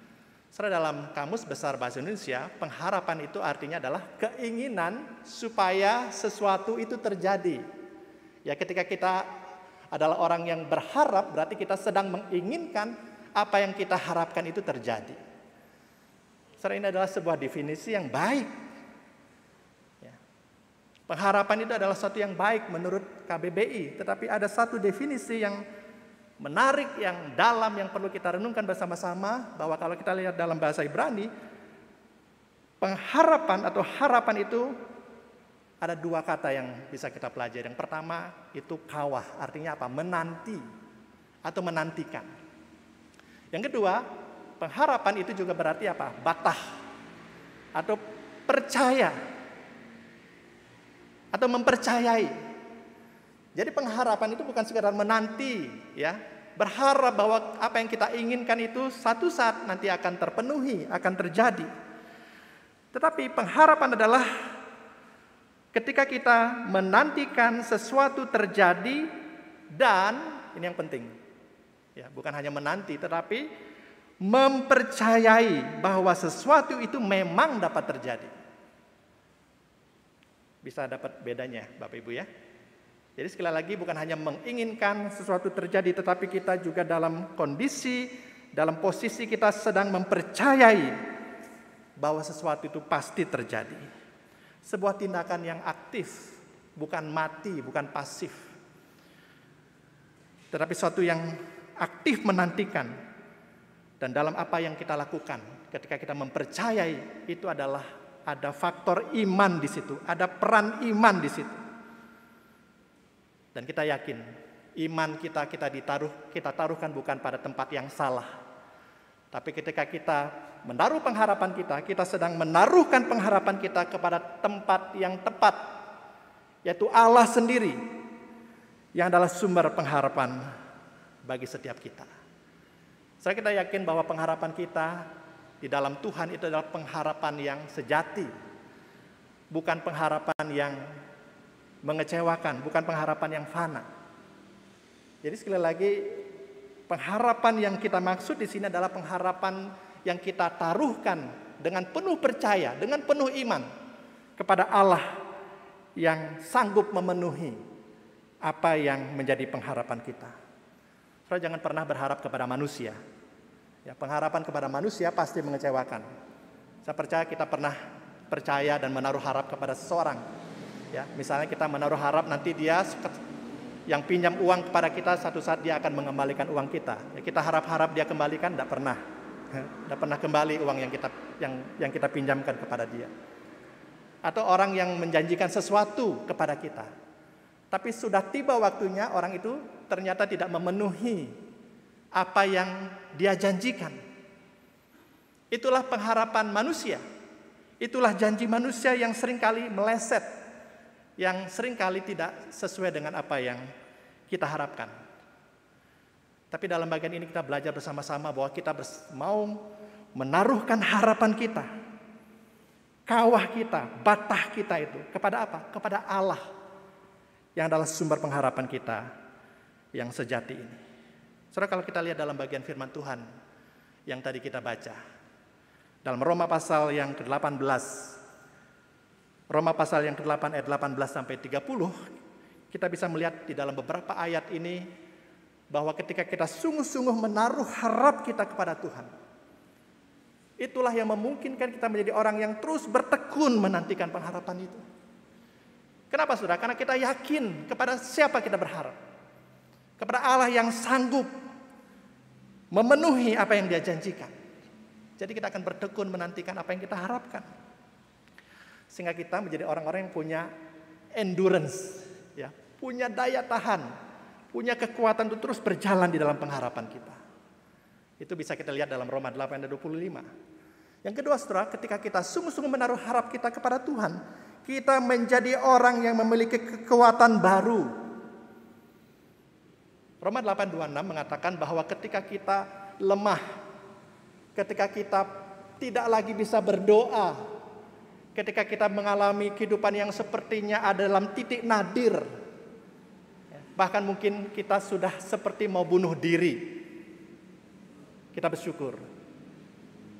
Saudara, dalam Kamus Besar Bahasa Indonesia, pengharapan itu artinya adalah keinginan supaya sesuatu itu terjadi. Ya, ketika kita adalah orang yang berharap, berarti kita sedang menginginkan apa yang kita harapkan itu terjadi. Saudara, ini adalah sebuah definisi yang baik. Ya. Pengharapan itu adalah sesuatu yang baik menurut KBBI, tetapi ada satu definisi yang menarik, yang dalam, yang perlu kita renungkan bersama-sama, bahwa kalau kita lihat dalam bahasa Ibrani, pengharapan atau harapan itu ada 2 kata yang bisa kita pelajari. Yang pertama itu kawah, artinya apa? Menanti atau menantikan. Yang kedua, pengharapan itu juga berarti apa? Batah atau percaya atau mempercayai. Jadi pengharapan itu bukan sekedar menanti, ya, berharap bahwa apa yang kita inginkan itu satu saat nanti akan terpenuhi, akan terjadi. Tetapi pengharapan adalah ketika kita menantikan sesuatu terjadi dan, ini yang penting, ya, bukan hanya menanti, tetapi mempercayai bahwa sesuatu itu memang dapat terjadi. Bisa dapat bedanya, Bapak Ibu ya. Jadi sekali lagi bukan hanya menginginkan sesuatu terjadi, tetapi kita juga dalam kondisi, dalam posisi kita sedang mempercayai bahwa sesuatu itu pasti terjadi. Sebuah tindakan yang aktif, bukan mati, bukan pasif. Tetapi sesuatu yang aktif menantikan. Dan dalam apa yang kita lakukan ketika kita mempercayai, itu adalah ada faktor iman di situ, ada peran iman di situ. Dan kita yakin Iman kita taruhkan bukan pada tempat yang salah. Tapi ketika kita menaruh pengharapan kita sedang menaruhkan pengharapan kita kepada tempat yang tepat, yaitu Allah sendiri yang adalah sumber pengharapan bagi setiap kita. Kita yakin bahwa pengharapan kita di dalam Tuhan itu adalah pengharapan yang sejati, bukan pengharapan yang mengecewakan, bukan pengharapan yang fana. Jadi sekali lagi, pengharapan yang kita maksud di sini adalah pengharapan yang kita taruhkan dengan penuh percaya, dengan penuh iman kepada Allah yang sanggup memenuhi apa yang menjadi pengharapan kita. Saudara, jangan pernah berharap kepada manusia. Ya, pengharapan kepada manusia pasti mengecewakan. Saya percaya kita pernah percaya dan menaruh harap kepada seseorang. Ya, misalnya kita menaruh harap nanti dia yang pinjam uang kepada kita, satu saat dia akan mengembalikan uang kita. Ya, kita harap-harap dia kembalikan, tidak pernah. Tidak pernah kembali uang yang kita pinjamkan kepada dia. Atau orang yang menjanjikan sesuatu kepada kita, tapi sudah tiba waktunya orang itu ternyata tidak memenuhi apa yang dia janjikan. Itulah pengharapan manusia. Itulah janji manusia yang seringkali meleset, yang seringkali tidak sesuai dengan apa yang kita harapkan. Tapi dalam bagian ini kita belajar bersama-sama bahwa kita mau menaruhkan harapan kita, kawah kita, batah kita itu kepada apa? Kepada Allah yang adalah sumber pengharapan kita yang sejati ini. Saudara, kalau kita lihat dalam bagian firman Tuhan yang tadi kita baca, dalam Roma pasal yang ke-18, Roma pasal yang ke-8 ayat 18 sampai 30, kita bisa melihat di dalam beberapa ayat ini bahwa ketika kita sungguh-sungguh menaruh harap kita kepada Tuhan, itulah yang memungkinkan kita menjadi orang yang terus bertekun menantikan pengharapan itu. Kenapa, saudara? Karena kita yakin kepada siapa kita berharap. Kepada Allah yang sanggup memenuhi apa yang Dia janjikan. Jadi kita akan bertekun menantikan apa yang kita harapkan. Sehingga kita menjadi orang-orang yang punya endurance, ya, punya daya tahan, punya kekuatan untuk terus berjalan di dalam pengharapan kita. Itu bisa kita lihat dalam Roma 8 ayat 25. Yang kedua, saudara, ketika kita sungguh-sungguh menaruh harap kita kepada Tuhan, kita menjadi orang yang memiliki kekuatan baru. Roma 8:26 mengatakan bahwa ketika kita lemah, ketika kita tidak lagi bisa berdoa, ketika kita mengalami kehidupan yang sepertinya ada dalam titik nadir, bahkan mungkin kita sudah seperti mau bunuh diri, kita bersyukur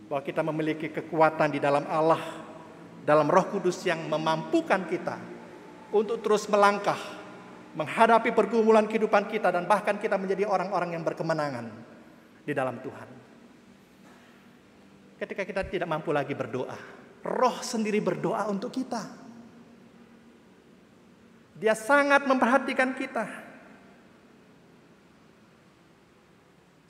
bahwa kita memiliki kekuatan di dalam Allah, dalam Roh Kudus yang memampukan kita untuk terus melangkah, menghadapi pergumulan kehidupan kita, dan bahkan kita menjadi orang-orang yang berkemenangan di dalam Tuhan. Ketika kita tidak mampu lagi berdoa, Roh sendiri berdoa untuk kita. Dia sangat memperhatikan kita.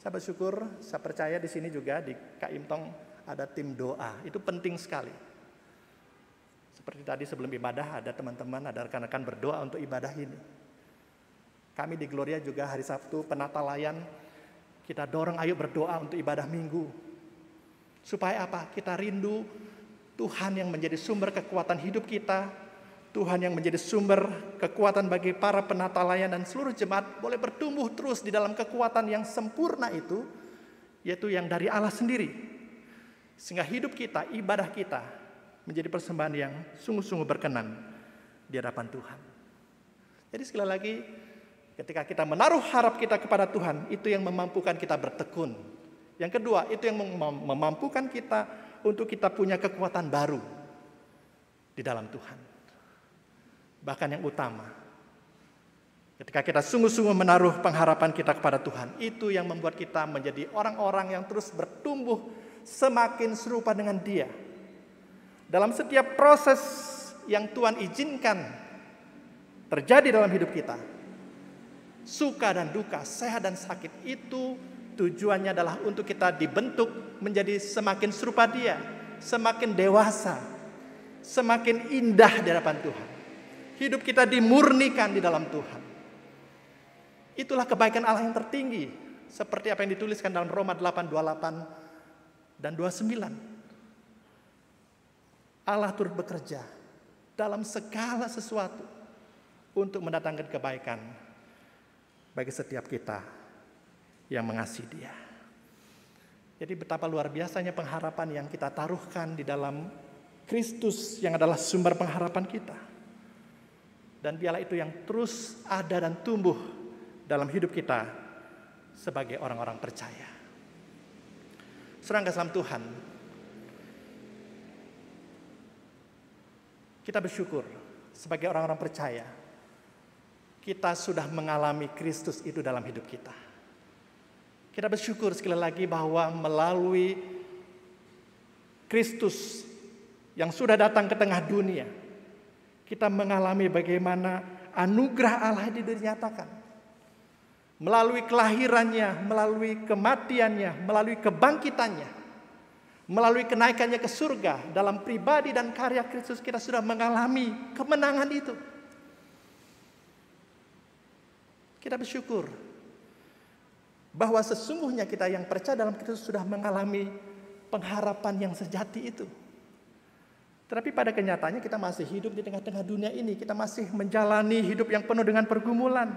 Saya bersyukur, saya percaya di sini juga di Kak Imtong ada tim doa. Itu penting sekali. Seperti tadi sebelum ibadah ada teman-teman, ada rekan-rekan berdoa untuk ibadah ini. Kami di Gloria juga hari Sabtu penata layan, kita dorong ayo berdoa untuk ibadah minggu. Supaya apa? Kita rindu Tuhan yang menjadi sumber kekuatan hidup kita, Tuhan yang menjadi sumber kekuatan bagi para penata layan dan seluruh jemaat boleh bertumbuh terus di dalam kekuatan yang sempurna itu, yaitu yang dari Allah sendiri. Sehingga hidup kita, ibadah kita menjadi persembahan yang sungguh-sungguh berkenan di hadapan Tuhan. Jadi sekali lagi, ketika kita menaruh harap kita kepada Tuhan, itu yang memampukan kita bertekun. Yang kedua, itu yang memampukan kita untuk kita punya kekuatan baru di dalam Tuhan. Bahkan yang utama, ketika kita sungguh-sungguh menaruh pengharapan kita kepada Tuhan, itu yang membuat kita menjadi orang-orang yang terus bertumbuh semakin serupa dengan Dia. Dalam setiap proses yang Tuhan izinkan terjadi dalam hidup kita, suka dan duka, sehat dan sakit, itu tujuannya adalah untuk kita dibentuk menjadi semakin serupa Dia, semakin dewasa, semakin indah di hadapan Tuhan. Hidup kita dimurnikan di dalam Tuhan. Itulah kebaikan Allah yang tertinggi, seperti apa yang dituliskan dalam Roma 8:28 dan 29. Allah turut bekerja dalam segala sesuatu untuk mendatangkan kebaikan bagi setiap kita yang mengasihi Dia. Jadi betapa luar biasanya pengharapan yang kita taruhkan di dalam Kristus yang adalah sumber pengharapan kita. Dan biarlah itu yang terus ada dan tumbuh dalam hidup kita sebagai orang-orang percaya. Saudara dalam Tuhan, kita bersyukur sebagai orang-orang percaya, kita sudah mengalami Kristus itu dalam hidup kita. Kita bersyukur sekali lagi bahwa melalui Kristus yang sudah datang ke tengah dunia, kita mengalami bagaimana anugerah Allah itu dinyatakan. Melalui kelahirannya, melalui kematiannya, melalui kebangkitannya, melalui kenaikannya ke surga, dalam pribadi dan karya Kristus kita sudah mengalami kemenangan itu. Kita bersyukur bahwa sesungguhnya kita yang percaya dalam Kristus sudah mengalami pengharapan yang sejati itu. Tetapi pada kenyataannya kita masih hidup di tengah-tengah dunia ini. Kita masih menjalani hidup yang penuh dengan pergumulan.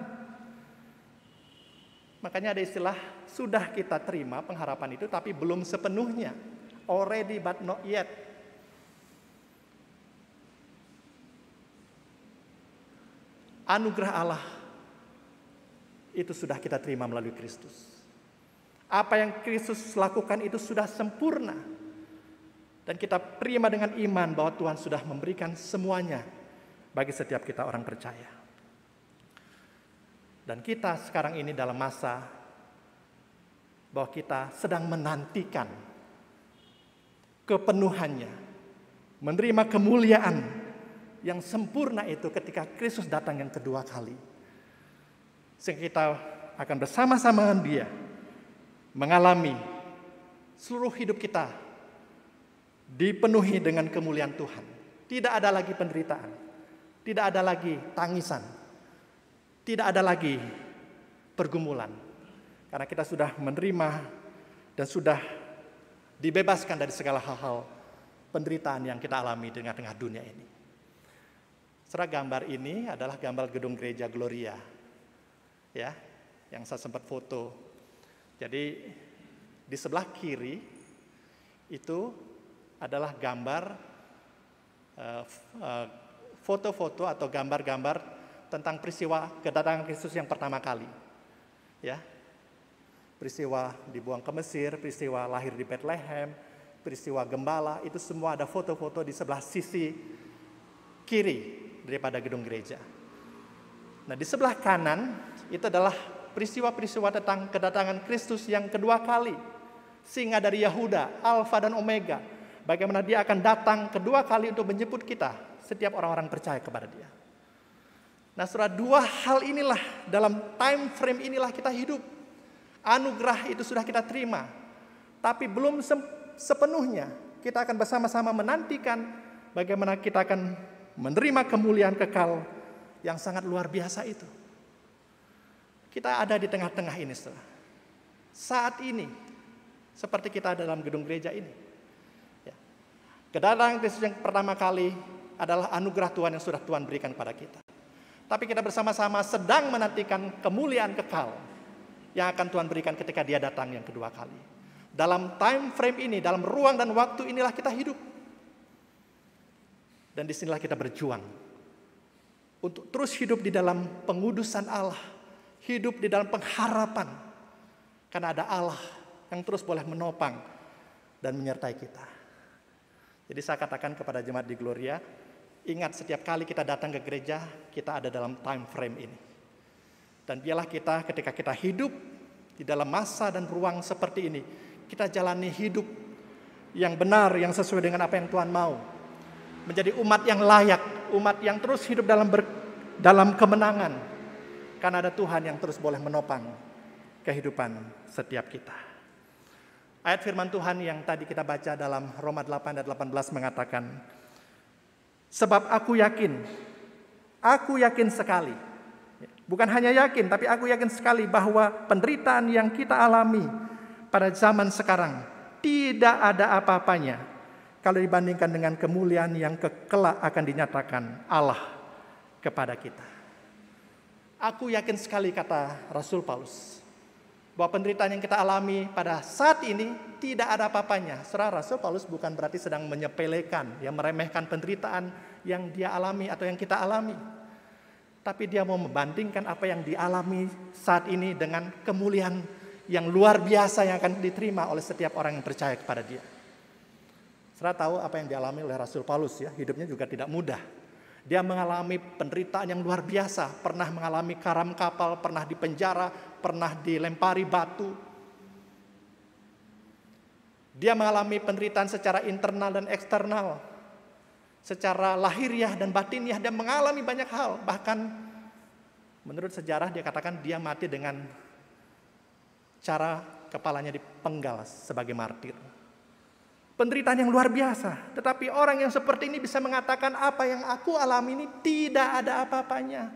Makanya ada istilah, sudah kita terima pengharapan itu tapi belum sepenuhnya. Already but not yet. Anugerah Allah itu sudah kita terima melalui Kristus. Apa yang Kristus lakukan itu sudah sempurna. Dan kita terima dengan iman bahwa Tuhan sudah memberikan semuanya bagi setiap kita orang percaya. Dan kita sekarang ini dalam masa bahwa kita sedang menantikan kepenuhannya, menerima kemuliaan yang sempurna itu ketika Kristus datang yang kedua kali. Sehingga kita akan bersama-sama dengan Dia mengalami seluruh hidup kita dipenuhi dengan kemuliaan Tuhan. Tidak ada lagi penderitaan, tidak ada lagi tangisan, tidak ada lagi pergumulan. Karena kita sudah menerima dan sudah dibebaskan dari segala hal-hal penderitaan yang kita alami di tengah-tengah dunia ini. Saudara, gambar ini adalah gambar gedung gereja Gloria. Ya, yang saya sempat foto. Jadi di sebelah kiri itu adalah gambar foto-foto atau gambar-gambar tentang peristiwa kedatangan Kristus yang pertama kali. Ya, peristiwa dibuang ke Mesir, peristiwa lahir di Bethlehem, peristiwa gembala, itu semua ada foto-foto di sebelah sisi kiri daripada gedung gereja. Nah, di sebelah kanan itu adalah peristiwa-peristiwa tentang kedatangan Kristus yang kedua kali. Singa dari Yahuda, Alfa dan Omega. Bagaimana Dia akan datang kedua kali untuk menjemput kita, setiap orang-orang percaya kepada Dia. Nah, saudara, dua hal inilah, dalam time frame inilah kita hidup. Anugerah itu sudah kita terima, tapi belum sepenuhnya. Kita akan bersama-sama menantikan bagaimana kita akan menerima kemuliaan kekal yang sangat luar biasa itu. Kita ada di tengah-tengah ini, saudara. Saat ini, seperti kita ada dalam gedung gereja ini. Ya. Kedatangan Kristus yang pertama kali adalah anugerah Tuhan yang sudah Tuhan berikan kepada kita. Tapi kita bersama-sama sedang menantikan kemuliaan kekal yang akan Tuhan berikan ketika Dia datang yang kedua kali. Dalam time frame ini, dalam ruang dan waktu inilah kita hidup. Dan disinilah kita berjuang untuk terus hidup di dalam pengudusan Allah, hidup di dalam pengharapan, karena ada Allah yang terus boleh menopang dan menyertai kita. Jadi saya katakan kepada jemaat di Gloria, ingat setiap kali kita datang ke gereja, kita ada dalam time frame ini. Dan biarlah kita ketika kita hidup di dalam masa dan ruang seperti ini, kita jalani hidup yang benar, yang sesuai dengan apa yang Tuhan mau. Menjadi umat yang layak, umat yang terus hidup dalam kemenangan. Karena ada Tuhan yang terus boleh menopang kehidupan setiap kita. Ayat firman Tuhan yang tadi kita baca dalam Roma 8 ayat 18 mengatakan, sebab aku yakin sekali Bukan hanya yakin, tapi aku yakin sekali bahwa penderitaan yang kita alami pada zaman sekarang tidak ada apa-apanya kalau dibandingkan dengan kemuliaan yang kelak akan dinyatakan Allah kepada kita. Aku yakin sekali, kata Rasul Paulus, bahwa penderitaan yang kita alami pada saat ini tidak ada apa-apanya. Saudara, Rasul Paulus bukan berarti sedang menyepelekan, meremehkan penderitaan yang dia alami atau yang kita alami. Tapi dia mau membandingkan apa yang dialami saat ini dengan kemuliaan yang luar biasa yang akan diterima oleh setiap orang yang percaya kepada dia. Saudara tahu apa yang dialami oleh Rasul Paulus ya, hidupnya juga tidak mudah. Dia mengalami penderitaan yang luar biasa, pernah mengalami karam kapal, pernah dipenjara, pernah dilempari batu. Dia mengalami penderitaan secara internal dan eksternal, secara lahiriah dan batiniah. Dia mengalami banyak hal, bahkan menurut sejarah dia katakan dia mati dengan cara kepalanya dipenggal sebagai martir. Penderitaan yang luar biasa. Tetapi orang yang seperti ini bisa mengatakan apa yang aku alami ini tidak ada apa-apanya.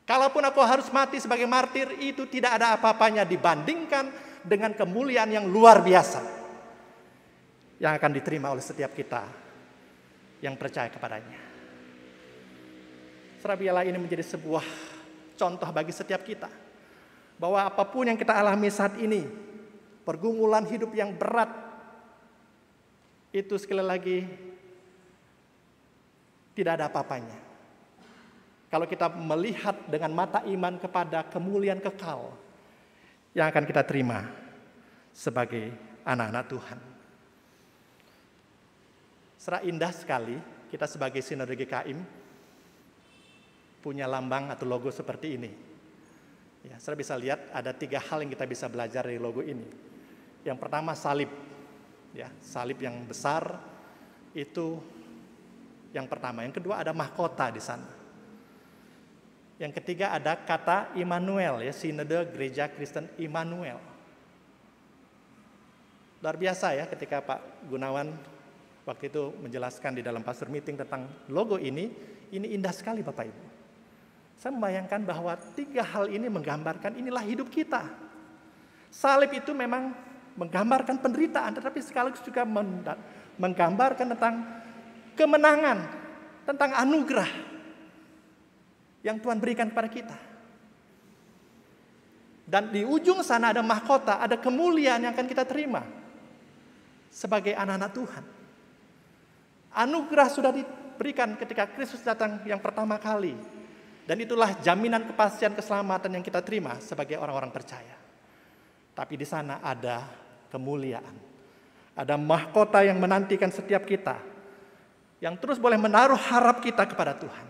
Kalaupun aku harus mati sebagai martir, itu tidak ada apa-apanya dibandingkan dengan kemuliaan yang luar biasa yang akan diterima oleh setiap kita yang percaya kepadanya. Saudara, biarlah ini menjadi sebuah contoh bagi setiap kita, bahwa apapun yang kita alami saat ini, pergumulan hidup yang berat, itu sekali lagi tidak ada apa-apanya kalau kita melihat dengan mata iman kepada kemuliaan kekal yang akan kita terima sebagai anak-anak Tuhan. Serah indah sekali kita sebagai Sinode GKIM punya lambang atau logo seperti ini. Ya, saudara bisa lihat ada 3 hal yang kita bisa belajar dari logo ini. Yang pertama, salib. Ya, salib yang besar itu yang pertama. Yang kedua, ada mahkota di sana. Yang ketiga, ada kata Immanuel, ya, Sinode Gereja Kristen Immanuel. Luar biasa ya ketika Pak Gunawan waktu itu menjelaskan di dalam pastor meeting tentang logo ini indah sekali Bapak Ibu. Saya membayangkan bahwa 3 hal ini menggambarkan inilah hidup kita. Salib itu memang menggambarkan penderitaan, tetapi sekaligus juga menggambarkan tentang kemenangan, tentang anugerah yang Tuhan berikan kepada kita. Dan di ujung sana ada mahkota, ada kemuliaan yang akan kita terima sebagai anak-anak Tuhan. Anugerah sudah diberikan ketika Kristus datang yang pertama kali. Dan itulah jaminan kepastian keselamatan yang kita terima sebagai orang-orang percaya. Tapi di sana ada kemuliaan. Ada mahkota yang menantikan setiap kita, yang terus boleh menaruh harap kita kepada Tuhan.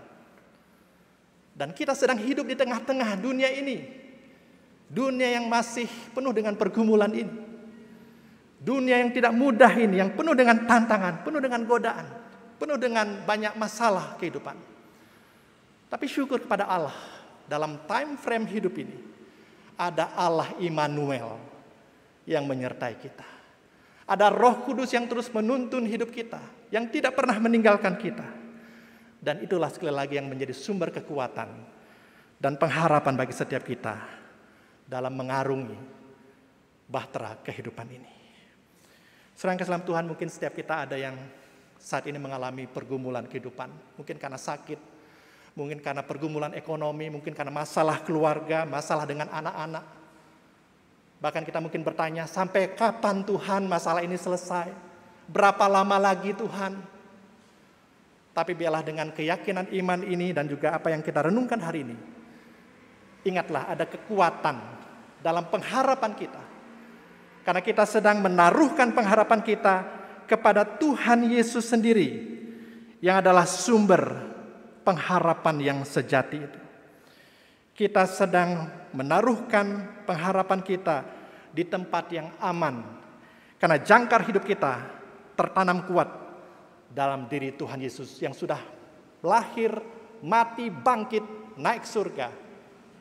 Dan kita sedang hidup di tengah-tengah dunia ini. Dunia yang masih penuh dengan pergumulan ini. Dunia yang tidak mudah ini, yang penuh dengan tantangan, penuh dengan godaan, penuh dengan banyak masalah kehidupan. Tapi syukur kepada Allah, dalam time frame hidup ini, ada Allah Immanuel yang menyertai kita. Ada Roh Kudus yang terus menuntun hidup kita, yang tidak pernah meninggalkan kita. Dan itulah sekali lagi yang menjadi sumber kekuatan dan pengharapan bagi setiap kita dalam mengarungi bahtera kehidupan ini. Saudara kasih dalam Tuhan, mungkin setiap kita ada yang saat ini mengalami pergumulan kehidupan. Mungkin karena sakit, mungkin karena pergumulan ekonomi, mungkin karena masalah keluarga, masalah dengan anak-anak. Bahkan kita mungkin bertanya, sampai kapan Tuhan masalah ini selesai? Berapa lama lagi Tuhan? Tapi biarlah dengan keyakinan iman ini dan juga apa yang kita renungkan hari ini, ingatlah ada kekuatan dalam pengharapan kita. Karena kita sedang menaruhkan pengharapan kita kepada Tuhan Yesus sendiri, yang adalah sumber pengharapan yang sejati itu. Kita sedang menaruhkan pengharapan kita di tempat yang aman. Karena jangkar hidup kita tertanam kuat dalam diri Tuhan Yesus yang sudah lahir, mati, bangkit, naik surga.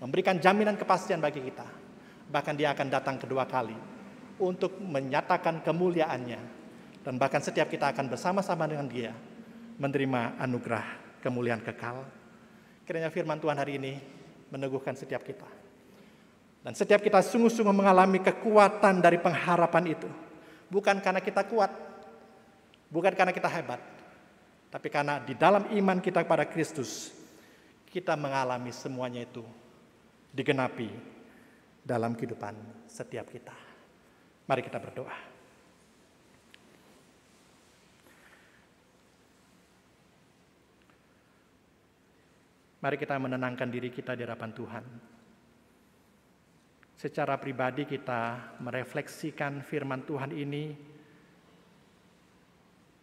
Memberikan jaminan kepastian bagi kita. Bahkan dia akan datang kedua kali untuk menyatakan kemuliaannya. Dan bahkan setiap kita akan bersama-sama dengan dia menerima anugerah kemuliaan kekal. Kiranya firman Tuhan hari ini meneguhkan setiap kita. Dan setiap kita sungguh-sungguh mengalami kekuatan dari pengharapan itu. Bukan karena kita kuat, bukan karena kita hebat, tapi karena di dalam iman kita kepada Kristus, kita mengalami semuanya itu digenapi dalam kehidupan setiap kita. Mari kita berdoa. Mari kita menenangkan diri kita di hadapan Tuhan. Secara pribadi kita merefleksikan firman Tuhan ini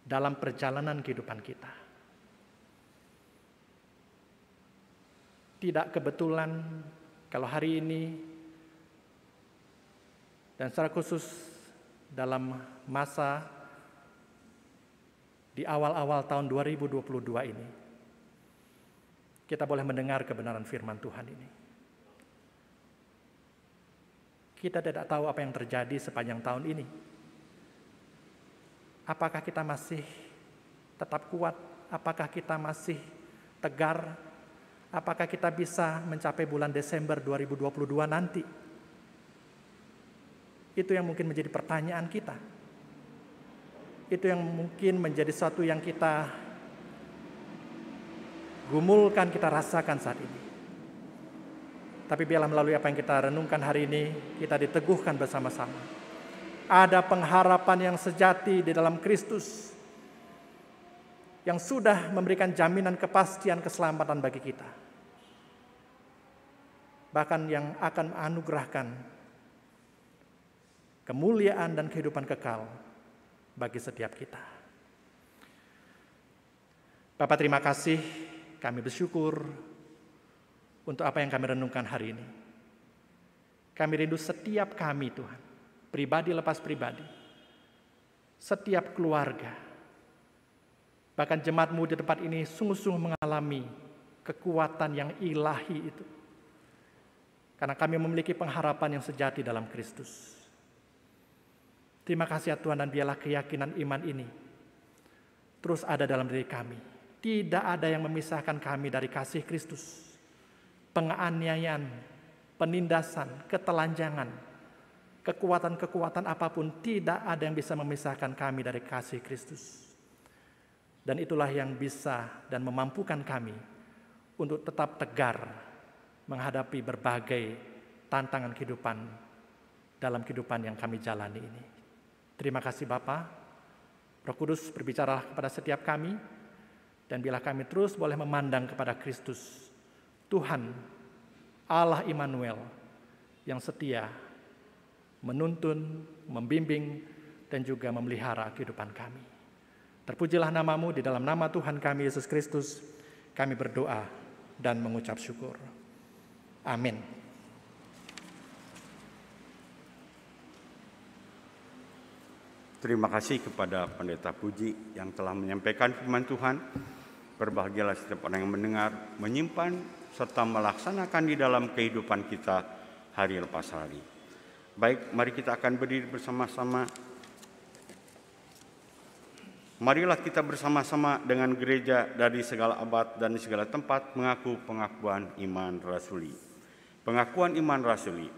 dalam perjalanan kehidupan kita. Tidak kebetulan kalau hari ini dan secara khusus dalam masa di awal-awal tahun 2022 ini, kita boleh mendengar kebenaran firman Tuhan ini. Kita tidak tahu apa yang terjadi sepanjang tahun ini. Apakah kita masih tetap kuat? Apakah kita masih tegar? Apakah kita bisa mencapai bulan Desember 2022 nanti? Itu yang mungkin menjadi pertanyaan kita. Itu yang mungkin menjadi sesuatu yang kita gumulkan, kita rasakan saat ini. Tapi biarlah melalui apa yang kita renungkan hari ini, kita diteguhkan bersama-sama. Ada pengharapan yang sejati di dalam Kristus, yang sudah memberikan jaminan kepastian keselamatan bagi kita. Bahkan yang akan menganugerahkan kemuliaan dan kehidupan kekal bagi setiap kita. Bapak, terima kasih, kami bersyukur untuk apa yang kami renungkan hari ini. Kami rindu setiap kami, Tuhan, pribadi lepas pribadi, setiap keluarga, bahkan jemaat-Mu di tempat ini sungguh-sungguh mengalami kekuatan yang ilahi itu. Karena kami memiliki pengharapan yang sejati dalam Kristus. Terima kasih ya Tuhan, dan biarlah keyakinan iman ini terus ada dalam diri kami. Tidak ada yang memisahkan kami dari kasih Kristus. Penganiayaan, penindasan, ketelanjangan, kekuatan-kekuatan apapun, tidak ada yang bisa memisahkan kami dari kasih Kristus. Dan itulah yang bisa dan memampukan kami untuk tetap tegar menghadapi berbagai tantangan kehidupan dalam kehidupan yang kami jalani ini. Terima kasih Bapa. Roh Kudus berbicara kepada setiap kami, dan bila kami terus boleh memandang kepada Kristus, Tuhan, Allah Immanuel, yang setia, menuntun, membimbing, dan juga memelihara kehidupan kami. Terpujilah nama-Mu, di dalam nama Tuhan kami Yesus Kristus, kami berdoa dan mengucap syukur. Amin. Terima kasih kepada Pendeta Puji yang telah menyampaikan firman Tuhan. Berbahagialah setiap orang yang mendengar, menyimpan, serta melaksanakan di dalam kehidupan kita hari lepas hari. Baik, mari kita akan berdiri bersama-sama. Marilah kita bersama-sama dengan gereja dari segala abad dan segala tempat mengaku pengakuan iman rasuli. Pengakuan iman rasuli.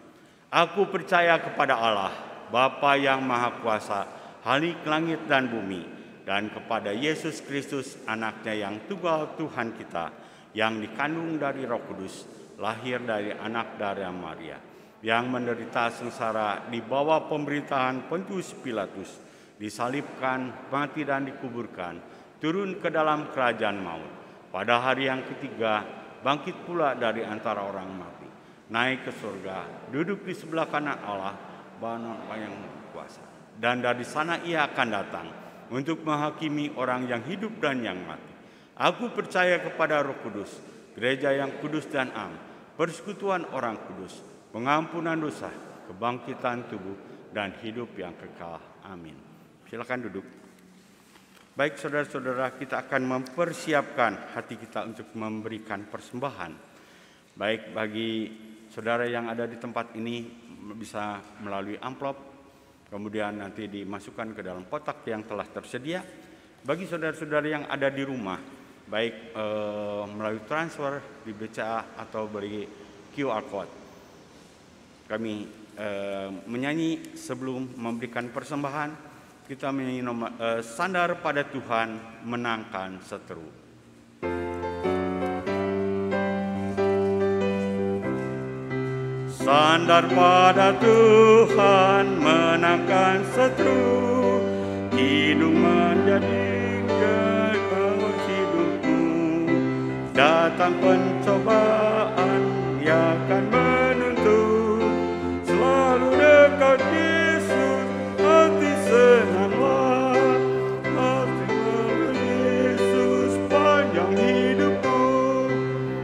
Aku percaya kepada Allah, Bapa yang Maha Kuasa, Khalik langit dan bumi, dan kepada Yesus Kristus, anaknya yang tunggal Tuhan kita, yang dikandung dari Roh Kudus, lahir dari anak dari Maria, yang menderita sengsara di bawah pemerintahan Pontius Pilatus, disalibkan, mati dan dikuburkan, turun ke dalam kerajaan maut. Pada hari yang ketiga, bangkit pula dari antara orang mati, naik ke surga, duduk di sebelah kanan Allah, Bapa yang kuasa. Dan dari sana ia akan datang untuk menghakimi orang yang hidup dan yang mati. Aku percaya kepada Roh Kudus, gereja yang kudus dan am, persekutuan orang kudus, pengampunan dosa, kebangkitan tubuh, dan hidup yang kekal. Amin. Silakan duduk. Baik saudara-saudara, kita akan mempersiapkan hati kita untuk memberikan persembahan. Baik bagi saudara yang ada di tempat ini bisa melalui amplop, kemudian nanti dimasukkan ke dalam kotak yang telah tersedia. Bagi saudara-saudara yang ada di rumah, baik melalui transfer di BCA atau bagi QR Code. Kami menyanyi sebelum memberikan persembahan, kita menyanyi Sandar pada Tuhan menangkan seteru. Sandar pada Tuhan menangkan seteru, hidung menjadi kekal hidupmu. Datang pencobaan, Ia akan menuntut. Selalu dekat Yesus, hati senanglah. Hati Yesus panjang hidupku.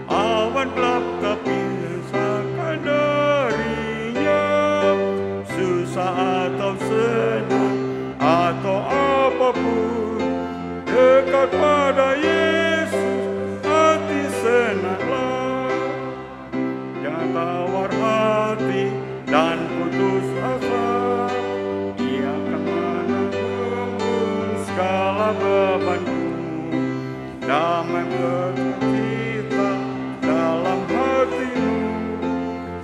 Awan gelap tapi rasakan darinya. Susah atau senang atau apapun, dekat pada Yesus, hati senanglah. Jangan tawar hati dan putus asa, Ia akan menanggung segala bebanmu. Damai bercita dalam hatimu,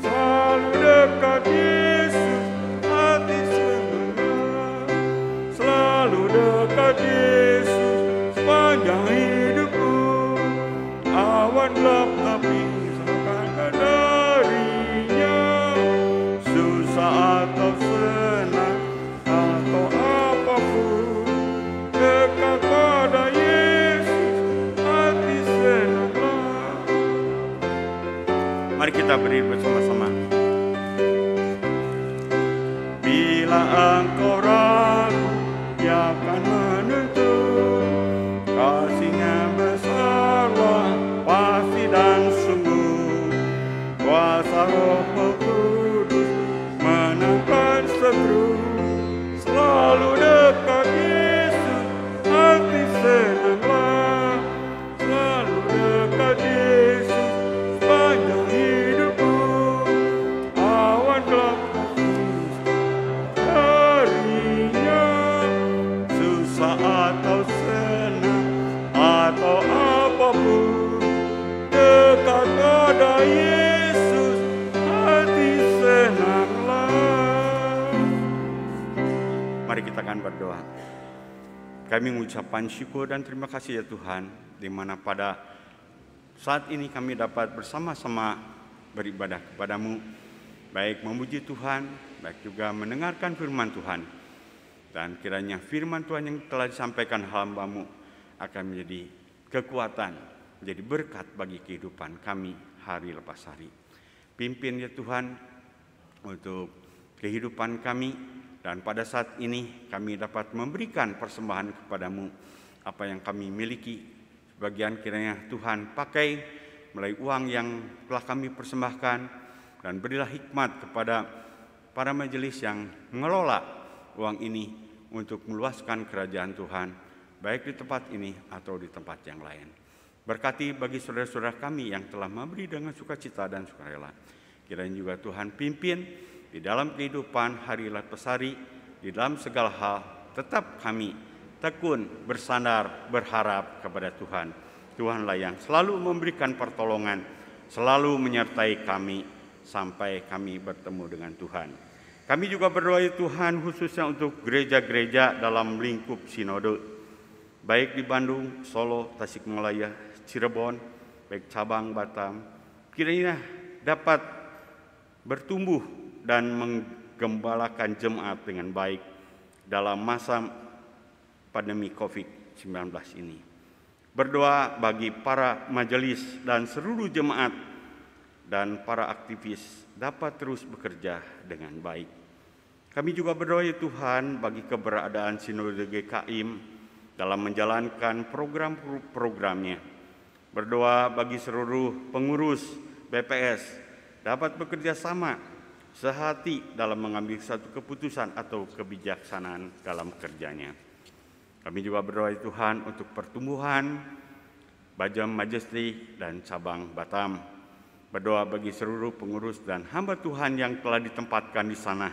selalu dekat Yesus, hati senanglah. Selalu dekat Yesus sepanjang hidupku. Awan gelap tapi rasakan darinya. Susah atau senang atau apapun, dekat pada Yesus, hati senanglah. Mari kita berdiri bersama-sama. Bila engkau ragu, Ia akan menuntut. Kasih-Nya besarlah, pasti dan sungguh. Kuasa Roh Kudus menangkan seteru. Selalu dekat Yesus, hati senanglah. Selalu dekat Yesus sepanjang hidupku. Awan gelap darinya. Susah atau senang atau apapun, dekat pada Yesus, hati senanglah. Mari kita akan berdoa. Kami mengucapkan syukur dan terima kasih ya Tuhan, di mana pada saat ini kami dapat bersama-sama beribadah kepadamu, baik memuji Tuhan, baik juga mendengarkan firman Tuhan. Dan kiranya firman Tuhan yang telah disampaikan hamba-Mu akan menjadi kekuatan, menjadi berkat bagi kehidupan kami hari lepas hari. Pimpin ya Tuhan untuk kehidupan kami, dan pada saat ini kami dapat memberikan persembahan kepadamu apa yang kami miliki. Sebagian kiranya Tuhan pakai melalui uang yang telah kami persembahkan, dan berilah hikmat kepada para majelis yang mengelola uang ini untuk meluaskan kerajaan Tuhan, baik di tempat ini atau di tempat yang lain. Berkati bagi saudara-saudara kami yang telah memberi dengan sukacita dan sukarela. Kiranya juga Tuhan pimpin di dalam kehidupan hari lepas hari, di dalam segala hal, tetap kami tekun, bersandar, berharap kepada Tuhan. Tuhanlah yang selalu memberikan pertolongan, selalu menyertai kami sampai kami bertemu dengan Tuhan. Kami juga berdoa ya Tuhan khususnya untuk gereja-gereja dalam lingkup sinode, baik di Bandung, Solo, Tasikmalaya, Cirebon, baik cabang Batam, kiranya dapat bertumbuh dan menggembalakan jemaat dengan baik dalam masa pandemi COVID-19 ini. Berdoa bagi para majelis dan seluruh jemaat dan para aktivis dapat terus bekerja dengan baik. Kami juga berdoa ya Tuhan bagi keberadaan Sinode GKIM dalam menjalankan program-programnya. Berdoa bagi seluruh pengurus BPS dapat bekerja sama sehati dalam mengambil satu keputusan atau kebijaksanaan dalam kerjanya. Kami juga berdoa ya Tuhan untuk pertumbuhan Bajam Majesty dan cabang Batam. Berdoa bagi seluruh pengurus dan hamba Tuhan yang telah ditempatkan di sana.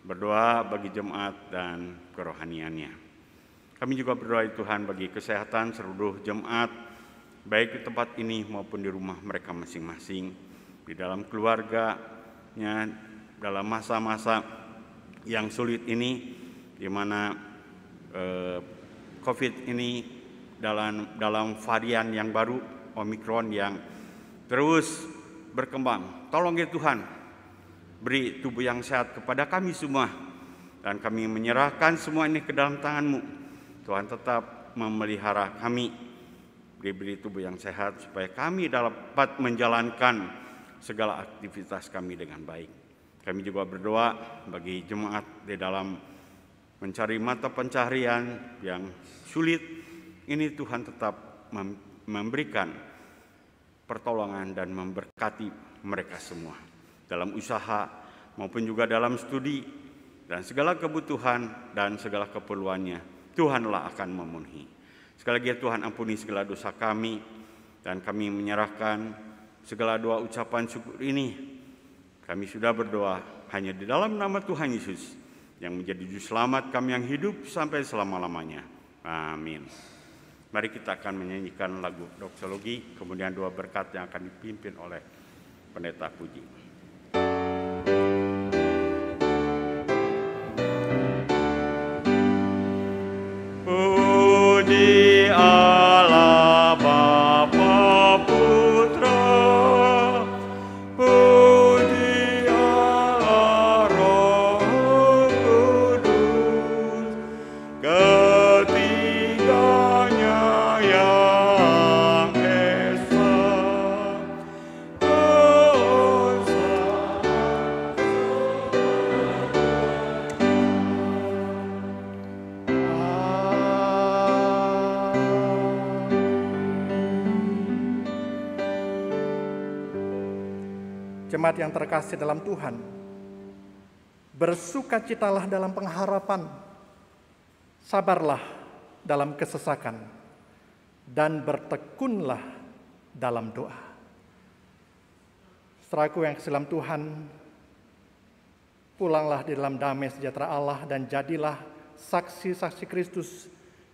Berdoa bagi jemaat dan kerohaniannya. Kami juga berdoa Tuhan bagi kesehatan seluruh jemaat, baik di tempat ini maupun di rumah mereka masing-masing. di dalam keluarganya, dalam masa-masa yang sulit ini, di mana COVID ini dalam varian yang baru, Omikron, yang terus berkembang. Tolong ya Tuhan, beri tubuh yang sehat kepada kami semua, dan kami menyerahkan semua ini ke dalam tangan-Mu. Tuhan tetap memelihara kami, beri tubuh yang sehat supaya kami dapat menjalankan segala aktivitas kami dengan baik. Kami juga berdoa bagi jemaat di dalam mencari mata pencaharian yang sulit ini. Tuhan tetap memberikan pertolongan dan memberkati mereka semua dalam usaha maupun juga dalam studi, dan segala kebutuhan dan segala keperluannya Tuhanlah akan memenuhi. Sekali lagi Tuhan, ampuni segala dosa kami, dan kami menyerahkan segala doa ucapan syukur ini. Kami sudah berdoa hanya di dalam nama Tuhan Yesus yang menjadi juru selamat kami yang hidup sampai selama-lamanya. Amin. Mari kita akan menyanyikan lagu doksologi, kemudian doa berkat yang akan dipimpin oleh Pendeta Puji. Puji Allah Bapa Putra, puji Allah Roh Kudus, ketiganya yang esa, Jemaat yang terkasih dalam Tuhan, bersukacitalah dalam pengharapan, sabarlah dalam kesesakan, dan bertekunlah dalam doa. Saudaraku yang kasih dalam Tuhan, pulanglah di dalam damai sejahtera Allah dan jadilah saksi-saksi Kristus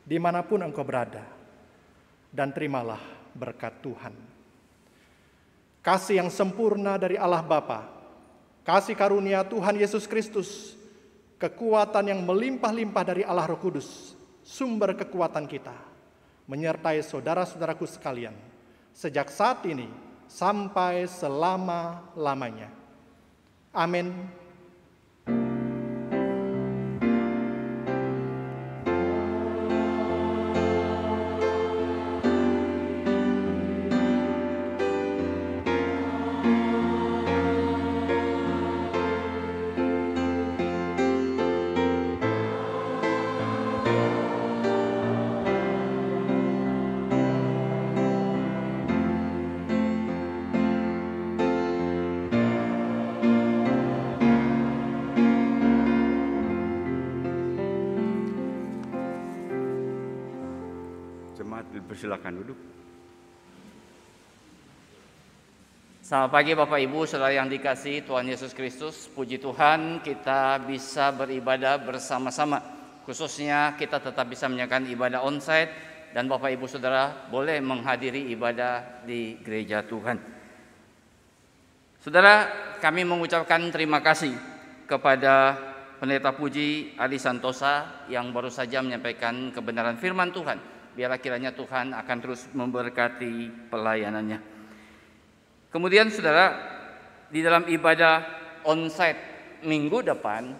dimanapun engkau berada, dan terimalah berkat Tuhan. Kasih yang sempurna dari Allah Bapa, kasih karunia Tuhan Yesus Kristus, kekuatan yang melimpah-limpah dari Allah Roh Kudus, sumber kekuatan kita, menyertai saudara-saudaraku sekalian, sejak saat ini sampai selama-lamanya. Amin. Silakan duduk. Selamat pagi Bapak Ibu, saudara yang dikasihi Tuhan Yesus Kristus. Puji Tuhan kita bisa beribadah bersama-sama. Khususnya kita tetap bisa menjalankan ibadah onsite, dan Bapak Ibu saudara boleh menghadiri ibadah di gereja Tuhan. Saudara, kami mengucapkan terima kasih kepada Pendeta Puji Adi Santosa yang baru saja menyampaikan kebenaran firman Tuhan. Biarlah kiranya Tuhan akan terus memberkati pelayanannya. Kemudian saudara, di dalam ibadah onsite minggu depan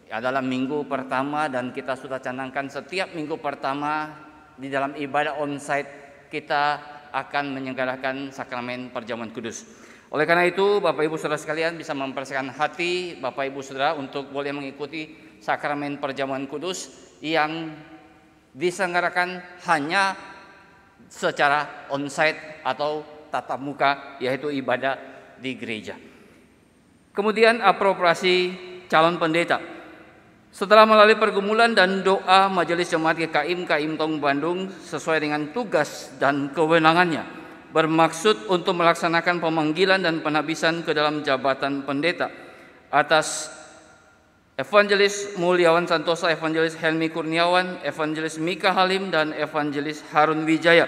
adalah minggu pertama, dan kita sudah canangkan setiap minggu pertama di dalam ibadah onsite kita akan menyelenggarakan sakramen perjamuan kudus. Oleh karena itu Bapak Ibu saudara sekalian bisa mempersiapkan hati Bapak Ibu saudara untuk boleh mengikuti sakramen perjamuan kudus yang diselenggarakan hanya secara onsite atau tatap muka, yaitu ibadah di gereja. Kemudian apropriasi calon pendeta. Setelah melalui pergumulan dan doa Majelis Jemaat KKIM Tong Bandung sesuai dengan tugas dan kewenangannya, bermaksud untuk melaksanakan pemanggilan dan penghabisan ke dalam jabatan pendeta atas Evangelis Mulyawan Santosa, Evangelis Helmi Kurniawan, Evangelis Mika Halim, dan Evangelis Harun Wijaya.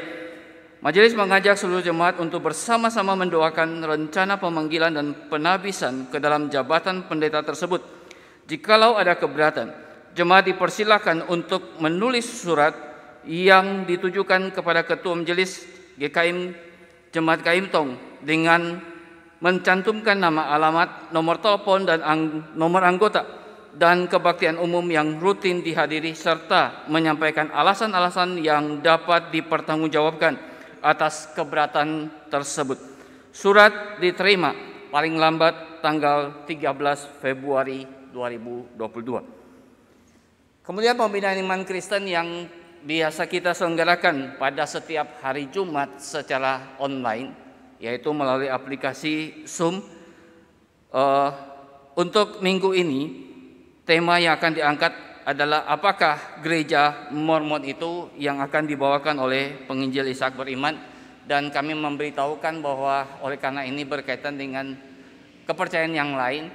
Majelis mengajak seluruh jemaat untuk bersama-sama mendoakan rencana pemanggilan dan penabisan ke dalam jabatan pendeta tersebut. Jikalau ada keberatan, jemaat dipersilakan untuk menulis surat yang ditujukan kepada Ketua Majelis GKIM Jemaat KAIM Tong dengan mencantumkan nama, alamat, nomor telepon dan nomor anggota dan kebaktian umum yang rutin dihadiri serta menyampaikan alasan-alasan yang dapat dipertanggungjawabkan atas keberatan tersebut. Surat diterima paling lambat tanggal 13 Februari 2022. Kemudian pembinaan iman Kristen yang biasa kita selenggarakan pada setiap hari Jumat secara online, yaitu melalui aplikasi Zoom. Untuk minggu ini, tema yang akan diangkat adalah apakah gereja Mormon itu yang akan dibawakan oleh penginjil Ishak Beriman, dan kami memberitahukan bahwa oleh karena ini berkaitan dengan kepercayaan yang lain,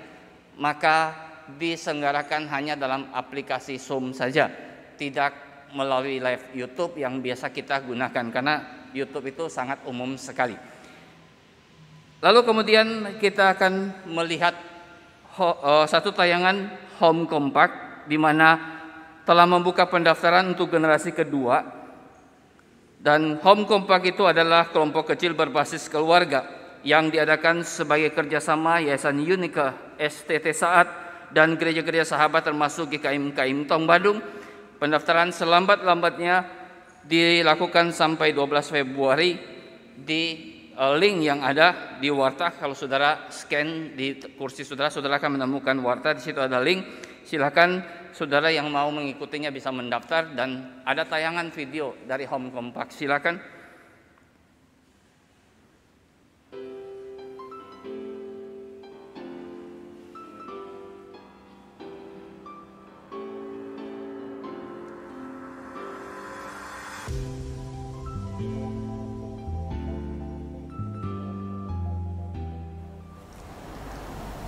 maka diselenggarakan hanya dalam aplikasi Zoom saja, tidak melalui live YouTube yang biasa kita gunakan, karena YouTube itu sangat umum sekali. Lalu kemudian kita akan melihat satu tayangan Home Compact di mana telah membuka pendaftaran untuk generasi kedua. Dan Home Compact itu adalah kelompok kecil berbasis keluarga yang diadakan sebagai kerjasama Yayasan Unika, STT Saat, dan gereja-gereja sahabat termasuk GKIM KAIM Tong Badung. Pendaftaran selambat-lambatnya dilakukan sampai 12 Februari di link yang ada di Warta. Kalau saudara scan di kursi saudara akan menemukan Warta. Di situ ada link. Silakan saudara yang mau mengikutinya bisa mendaftar, dan ada tayangan video dari Home Compact. Silakan.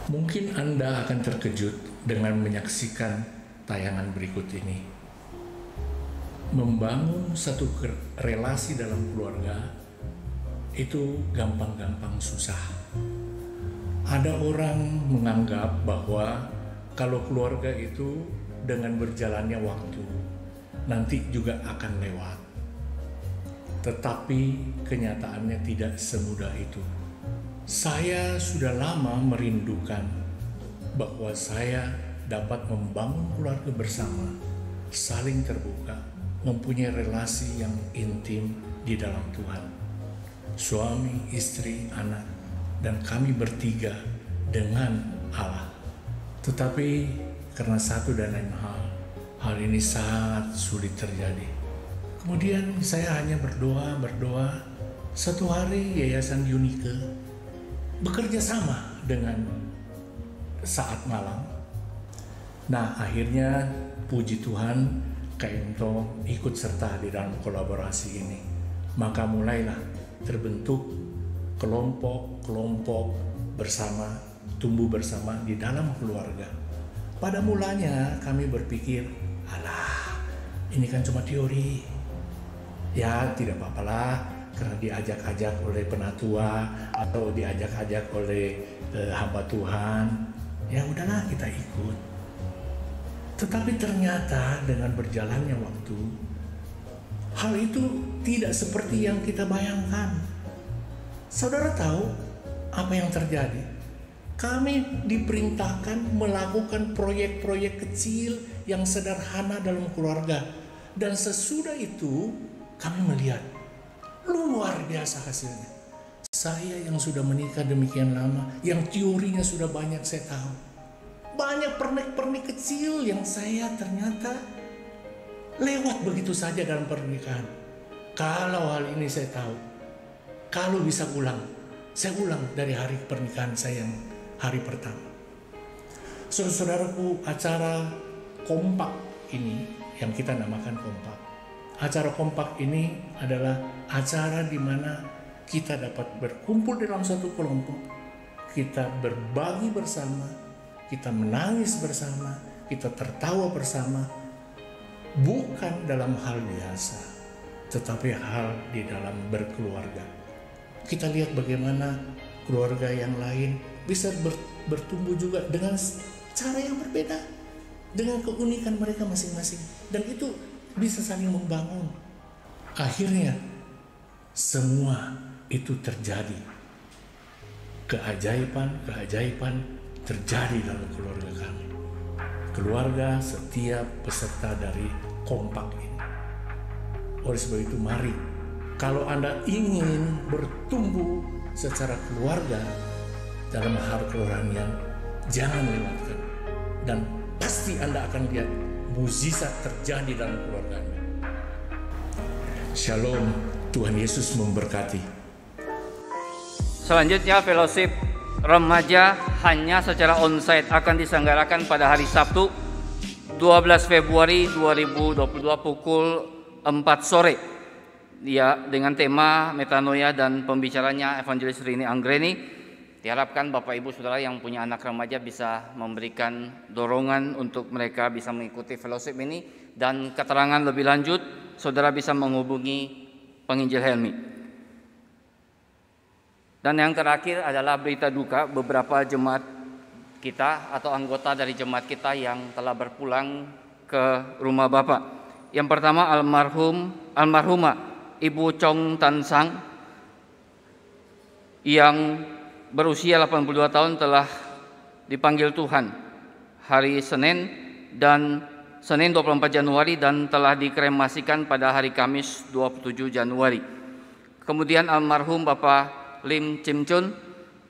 Mungkin Anda akan terkejut dengan menyaksikan tayangan berikut ini. Membangun satu relasi dalam keluarga itu gampang-gampang susah. Ada orang menganggap bahwa kalau keluarga itu dengan berjalannya waktu nanti juga akan lewat. Tetapi kenyataannya tidak semudah itu. Saya sudah lama merindukan bahwa saya dapat membangun keluarga bersama, saling terbuka, mempunyai relasi yang intim di dalam Tuhan. Suami, istri, anak, dan kami bertiga dengan Allah. Tetapi karena satu dan lain hal ini sangat sulit terjadi. Kemudian saya hanya berdoa. Satu hari Yayasan Unika bekerja sama dengan Saat Malam. Nah, akhirnya puji Tuhan KAIM Tong ikut serta di dalam kolaborasi ini. Maka mulailah terbentuk kelompok bersama, tumbuh bersama di dalam keluarga. Pada mulanya kami berpikir, alah, ini kan cuma teori. Ya, tidak apa-apalah, karena diajak-ajak oleh penatua atau diajak-ajak oleh hamba Tuhan, ya udahlah kita ikut. Tetapi ternyata dengan berjalannya waktu, hal itu tidak seperti yang kita bayangkan. Saudara tahu apa yang terjadi? Kami diperintahkan melakukan proyek-proyek kecil yang sederhana dalam keluarga, dan sesudah itu kami melihat luar biasa hasilnya. Saya yang sudah menikah demikian lama, yang teorinya sudah banyak saya tahu. Banyak pernik-pernik kecil yang saya ternyata lewat begitu saja dalam pernikahan. Kalau hal ini saya tahu, kalau bisa ulang, saya ulang dari hari pernikahan saya yang hari pertama. Saudara-saudaraku, acara kompak ini yang kita namakan kompak. Acara kompak ini adalah acara di mana kita dapat berkumpul dalam satu kelompok, kita berbagi bersama, kita menangis bersama, kita tertawa bersama, bukan dalam hal biasa, tetapi hal di dalam berkeluarga. Kita lihat bagaimana keluarga yang lain bisa bertumbuh juga dengan cara yang berbeda, dengan keunikan mereka masing-masing, dan itu bisa saling membangun. Akhirnya semua itu terjadi. Keajaiban terjadi dalam keluarga kami. Keluarga setiap peserta dari kompak ini. Oleh sebab itu mari, kalau Anda ingin bertumbuh secara keluarga dalam hal kerohanian, jangan lewatkan. Dan pasti Anda akan lihat mukjizat terjadi dalam keluarga Anda. Shalom, Tuhan Yesus memberkati. Selanjutnya fellowship remaja hanya secara onsite akan diselenggarakan pada hari Sabtu 12 Februari 2022 pukul 4 sore. Ya, dengan tema metanoia dan pembicaranya Evangelis Rini Anggreni. Diharapkan Bapak Ibu Saudara yang punya anak remaja bisa memberikan dorongan untuk mereka bisa mengikuti fellowship ini, dan keterangan lebih lanjut Saudara bisa menghubungi Penginjil Helmi. Dan yang terakhir adalah berita duka beberapa jemaat kita atau anggota dari jemaat kita yang telah berpulang ke rumah Bapak. Yang pertama almarhumah Ibu Chong Tan Sang yang berusia 82 tahun telah dipanggil Tuhan hari Senin 24 Januari dan telah dikremasikan pada hari Kamis 27 Januari. Kemudian almarhum Bapak Lim Chim Chun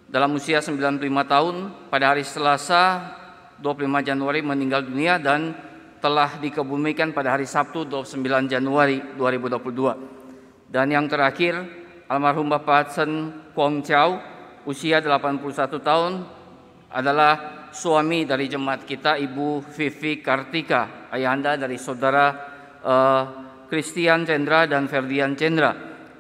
dalam usia 95 tahun pada hari Selasa 25 Januari meninggal dunia dan telah dikebumikan pada hari Sabtu 29 Januari 2022. Dan yang terakhir almarhum Bapak Chen Kwong Chow usia 81 tahun adalah suami dari jemaat kita Ibu Vivi Kartika, ayahanda dari saudara Christian Cendra dan Ferdian Cendra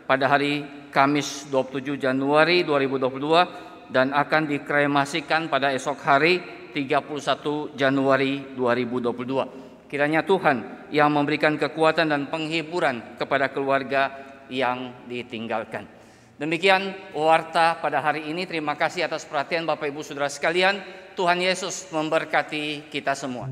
pada hari Kamis 27 Januari 2022 dan akan dikremasikan pada esok hari 31 Januari 2022. Kiranya Tuhan yang memberikan kekuatan dan penghiburan kepada keluarga yang ditinggalkan. Demikian warta pada hari ini. Terima kasih atas perhatian Bapak Ibu Saudara sekalian. Tuhan Yesus memberkati kita semua.